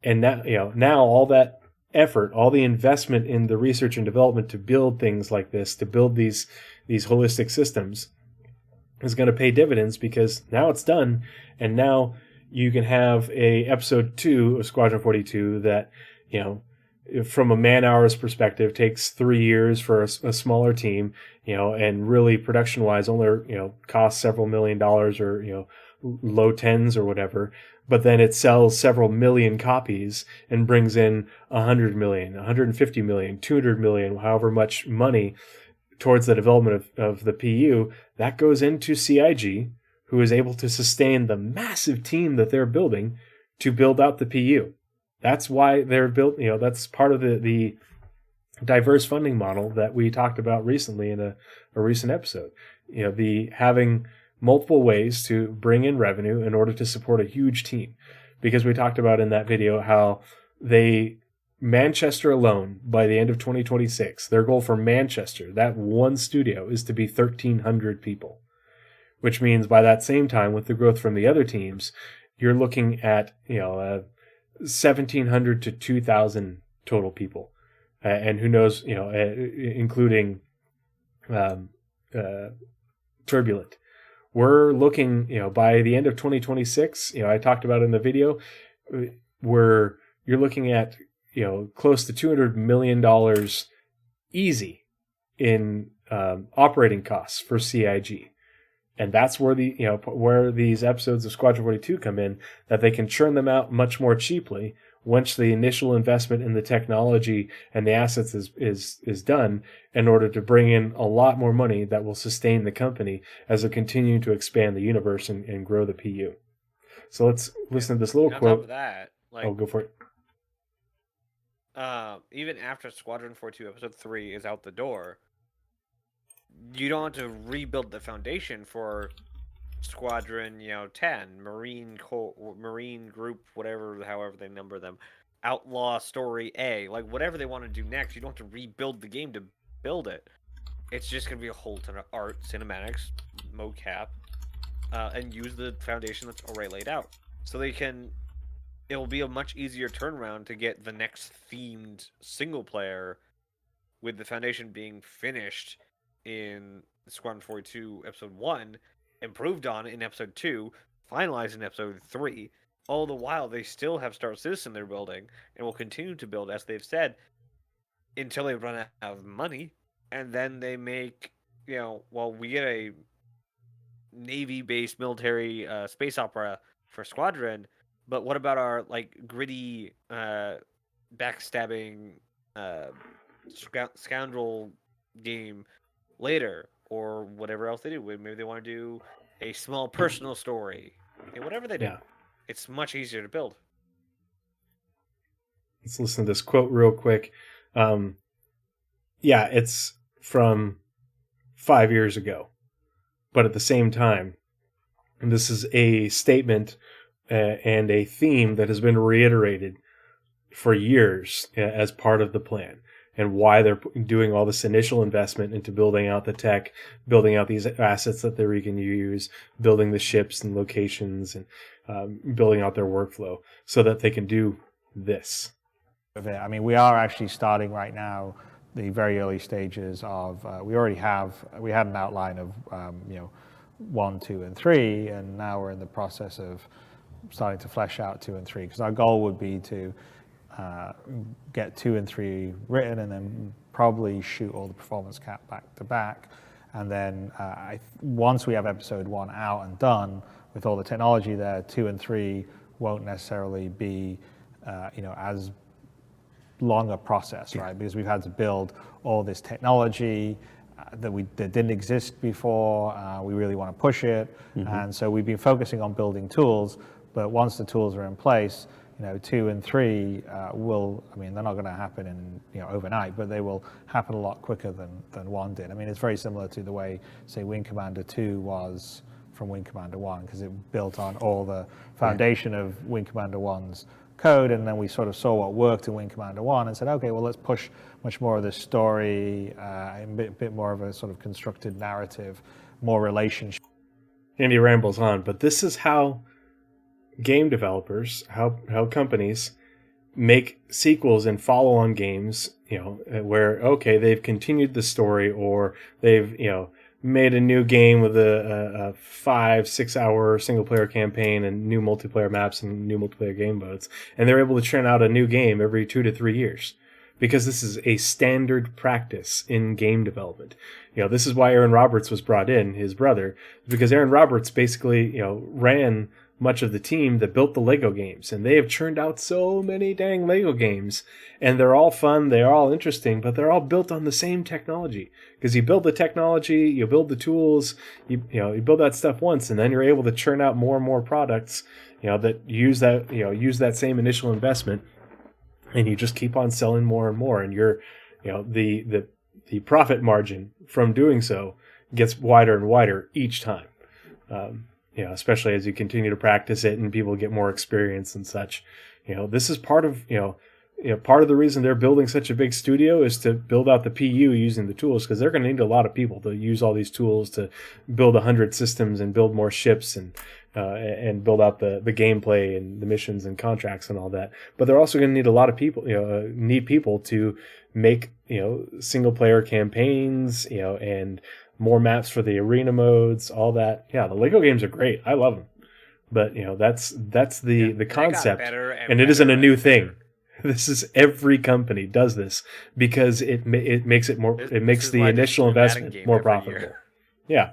And now all that effort, all the investment in the research and development to build things like this, to build these holistic systems, is going to pay dividends, because now it's done, and now you can have a episode 2 of Squadron 42 that, you know, from a man hours perspective, takes 3 years for a smaller team, and really production wise only, costs several $1,000,000 or, low tens or whatever. But then it sells several million copies and brings in 100 million, 150 million, 200 million, however much money towards the development of the PU. That goes into CIG, who is able to sustain the massive team that they're building to build out the PU. That's why they're built, that's part of the diverse funding model that we talked about recently in a recent episode. The having multiple ways to bring in revenue in order to support a huge team. Because we talked about in that video how Manchester alone, by the end of 2026, their goal for Manchester, that one studio, is to be 1,300 people. Which means by that same time, with the growth from the other teams, you're looking at 1,700 to 2,000 total people, and who knows, including Turbulent. We're looking, by the end of 2026, I talked about in the video, you're looking at, close to $200 million easy in operating costs for CIG. And that's where where these episodes of Squadron 42 come in, that they can churn them out much more cheaply once the initial investment in the technology and the assets is done, in order to bring in a lot more money that will sustain the company as they continue to expand the universe and grow the PU. So let's listen to this little quote. On top of that, go for it. Even after Squadron 42 Episode 3 is out the door, you don't have to rebuild the foundation for Squadron, 10, Marine Group, however they number them, Outlaw Story A, whatever they want to do next. You don't have to rebuild the game to build it. It's just going to be a whole ton of art, cinematics, mocap, and use the foundation that's already laid out. So it will be a much easier turnaround to get the next themed single player with the foundation being finished in Squadron 42 Episode 1, improved on in Episode 2, finalized in Episode 3. All the while, they still have Star Citizen they're building, and will continue to build, as they've said, until they run out of money. And then they make, we get a Navy-based military space opera for Squadron, but what about our, gritty, backstabbing, scoundrel game later, or whatever else they do? Maybe they want to do a small personal story. Whatever they do, it's much easier to build. Let's listen to this quote real quick. It's from 5 years ago, but at the same time, this is a statement and a theme that has been reiterated for years as part of the plan, and why they're doing all this initial investment into building out the tech, building out these assets that they can use, building the ships and locations, and building out their workflow so that they can do this. I mean, we are actually starting right now the very early stages of, we had an outline of, 1, 2, and 3, and now we're in the process of starting to flesh out 2 and 3, because our goal would be to get 2 and 3 written, and then probably shoot all the performance cap back to back. And then once we have episode 1 out and done with all the technology there, 2 and 3 won't necessarily be, as long a process, right? Because we've had to build all this technology that didn't exist before. We really want to push it, and so we've been focusing on building tools. But once the tools are in place, 2 and 3 they're not going to happen in overnight, but they will happen a lot quicker than 1 did. I mean, it's very similar to the way, say, Wing Commander 2 was from Wing Commander 1, because it built on all the foundation of Wing Commander 1's code, and then we sort of saw what worked in Wing Commander 1 and said, okay, well, let's push much more of this story, a bit more of a sort of constructed narrative, more relationship. And he rambles on, but this is how game developers, how companies make sequels and follow-on games, where, okay, they've continued the story, or they've, made a new game with a 5-6 hour single player campaign and new multiplayer maps and new multiplayer game modes, and they're able to churn out a new game every 2 to 3 years. because this is a standard practice in game development. This is why Aaron Roberts was brought in, his brother, because Aaron Roberts basically, ran much of the team that built the Lego games, and they have churned out so many dang Lego games, and they're all fun, they're all interesting, but they're all built on the same technology. Because you build the technology, you build the tools, you build that stuff once, and then you're able to churn out more and more products, that use that same initial investment, and you just keep on selling more and more, and you're, the profit margin from doing so gets wider and wider each time. Especially as you continue to practice it and people get more experience and such. This is part of, part of the reason they're building such a big studio is to build out the PU using the tools, because they're going to need a lot of people to use all these tools to build 100 systems and build more ships and build out the gameplay and the missions and contracts and all that. But they're also going to need a lot of people, need people to make, single player campaigns, and more maps for the arena modes, all that. Yeah, the Lego games are great. I love them. But, that's the concept. And it isn't a new thing. This is, every company does this because it makes it more, it makes the initial investment more profitable. Yeah.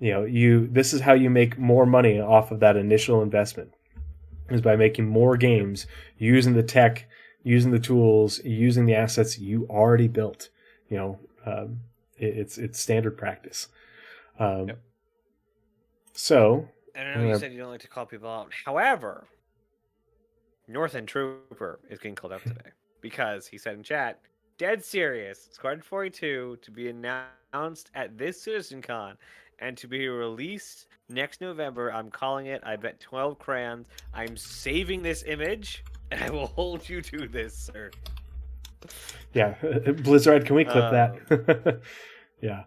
This is how you make more money off of that initial investment, is by making more games, using the tech, using the tools, using the assets you already built. It's standard practice. So, and I know you said you don't like to call people out. However, Northern Trooper is getting called out today because he said in chat, dead serious, Squadron 42 to be announced at this CitizenCon and to be released next November. I'm calling it. I bet 12 crayons. I'm saving this image, and I will hold you to this, sir. Yeah, Blizzard, can we clip that? Yeah.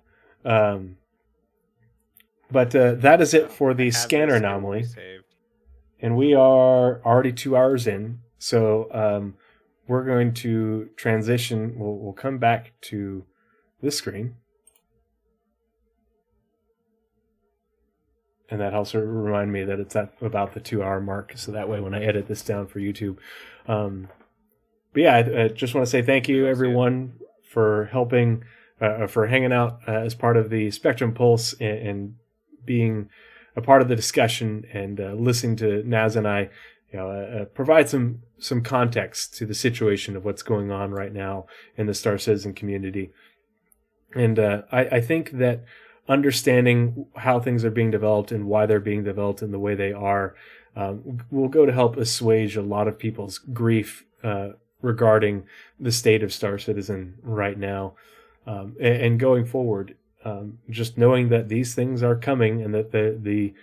But that is it for the scanner anomaly. And we are already 2 hours in. So we're going to transition. We'll come back to this screen. And that helps remind me that it's at about the 2 hour mark. So that way when I edit this down for YouTube. But yeah, I just want to say thank you, everyone, for helping, for hanging out as part of the Spectrum Pulse and being a part of the discussion and listening to Naz and I, provide some context to the situation of what's going on right now in the Star Citizen community. And I think that understanding how things are being developed and why they're being developed in the way they are will go to help assuage a lot of people's grief regarding the state of Star Citizen right now, and going forward. Just knowing that these things are coming and that the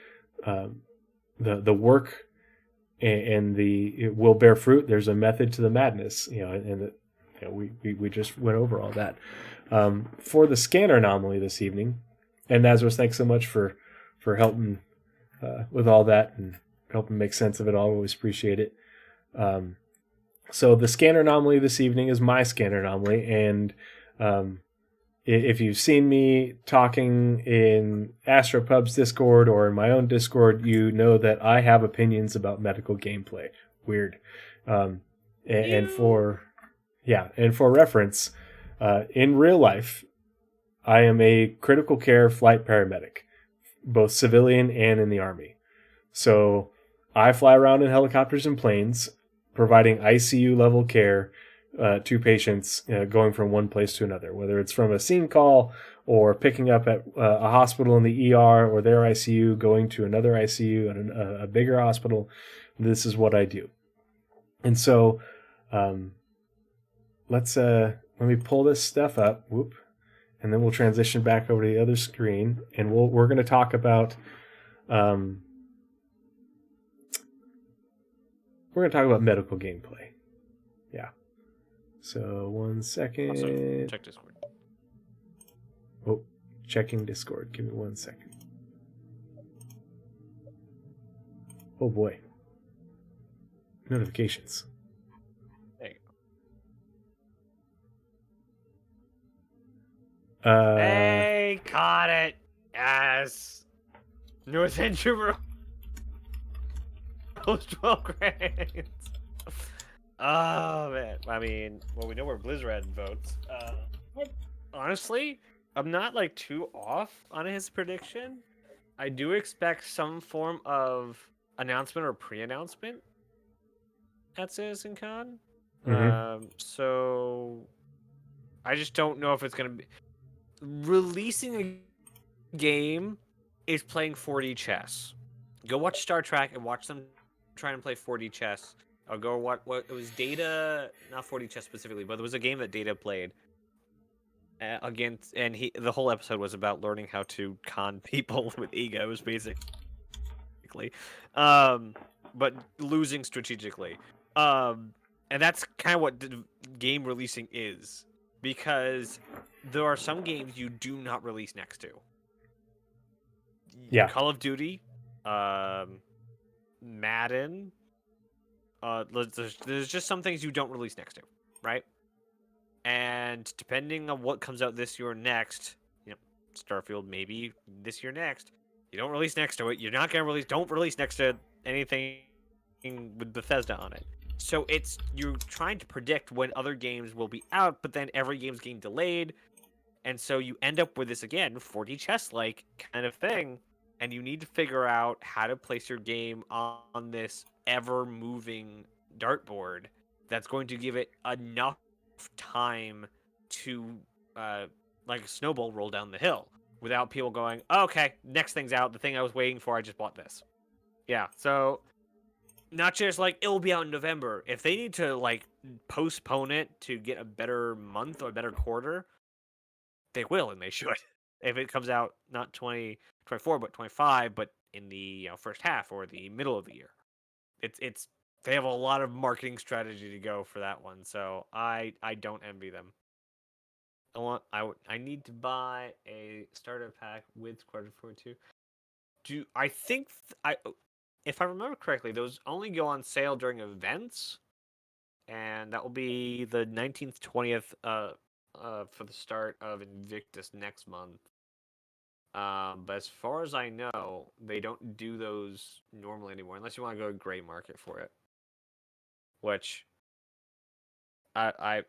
work and it will bear fruit. There's a method to the madness, and that we just went over all that. For the scanner anomaly this evening, and Nazeris, thanks so much for helping with all that and helping make sense of it all. Always appreciate it. So the scanner anomaly this evening is my scanner anomaly, and if you've seen me talking in AstroPub's Discord or in my own Discord, you know that I have opinions about medical gameplay. Weird. And for reference, in real life, I am a critical care flight paramedic, both civilian and in the Army. So I fly around in helicopters and planes, providing ICU level care to patients going from one place to another, whether it's from a scene call or picking up at a hospital in the ER or their ICU, going to another ICU and a bigger hospital. This is what I do. And so let me pull this stuff up. Whoop. And then we'll transition back over to the other screen, and we're going to talk about medical gameplay. Yeah. So 1 second. Also, check Discord. Oh, checking Discord. Give me 1 second. Oh boy. Notifications. There you go. Hey, caught it. Yes. Northern Trooper. 12 grades. Oh man, I mean, well, we know where Blizzard votes. Honestly, I'm not like too off on his prediction. I do expect some form of announcement or pre-announcement at CitizenCon. So I just don't know if it's gonna be releasing a game is playing 4D chess. Go watch Star Trek and watch them try and play 4D chess. I'll go what it was Data, not 4D chess specifically, but there was a game that Data played against, and the whole episode was about learning how to con people with egos, basically, but losing strategically, and that's kind of what the game releasing is, because there are some games you do not release next to. Yeah. Call of Duty, Madden. There's just some things you don't release next to, right? And depending on what comes out this year or next, Starfield maybe this year next, you don't release next to it. You're not gonna release. Don't release next to anything with Bethesda on it. So you're trying to predict when other games will be out, but then every game's getting delayed, and so you end up with this again 4D chess-like kind of thing, and you need to figure out how to place your game on this ever-moving dartboard that's going to give it enough time to like a snowball roll down the hill without people going, oh, okay, next thing's out, the thing I was waiting for, I just bought this. Yeah, so not just like it'll be out in November. If they need to like postpone it to get a better month or a better quarter, they will, and they should. If it comes out not 2024 but 25, but in the first half or the middle of the year, it's they have a lot of marketing strategy to go for that one. So I don't envy them. I need to buy a starter pack with Squadron 42. If I remember correctly, those only go on sale during events, and that will be the 19th, 20th for the start of Invictus next month. But as far as I know, they don't do those normally anymore, unless you want to go to gray market for it. Which I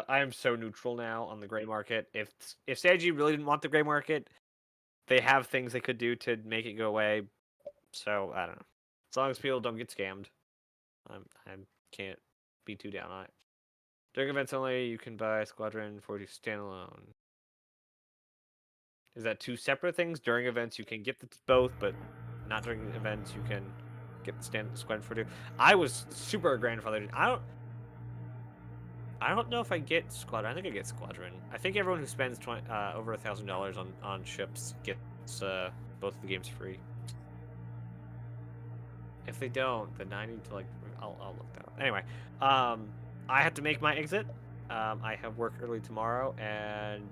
am so neutral now on the gray market. If CIG really didn't want the gray market, they have things they could do to make it go away. So I don't know. As long as people don't get scammed, I can't be too down on it. During events only, you can buy Squadron 40 standalone. Is that two separate things? During events, you can get both, but not during events. You can get the Squadron 42. I was super grandfathered. I don't know if I get Squadron. I think I get Squadron. I think everyone who spends over $1,000 on ships gets both of the games free. If they don't, then I need to I'll look that up. Anyway, I have to make my exit. I have work early tomorrow, and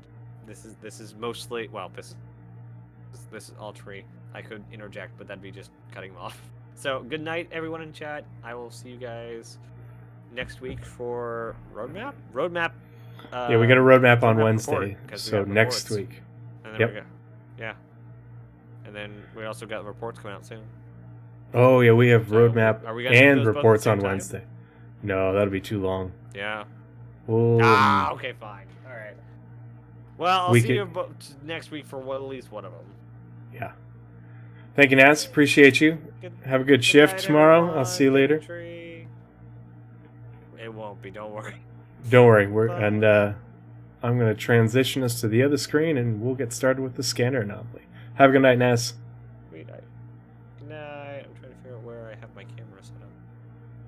this is mostly this is all tree. I could interject, but that'd be just cutting them off. So good night, everyone in chat. I will see you guys next week for Roadmap. Yeah, we got a roadmap on Roadmap Wednesday, report, so next week. And then and then we also got reports coming out soon. Oh yeah, we have roadmap and reports on time? Wednesday. No, that'll be too long. Yeah. Well, okay, fine. All right. Well, I'll see you next week for at least one of them. Yeah. Thank you, Naz. Appreciate you. Have a good shift tomorrow. Everyone. I'll see you later. It won't be. Don't worry. Don't worry. I'm going to transition us to the other screen, and we'll get started with the scanner anomaly. Have a good night, Naz. Good night.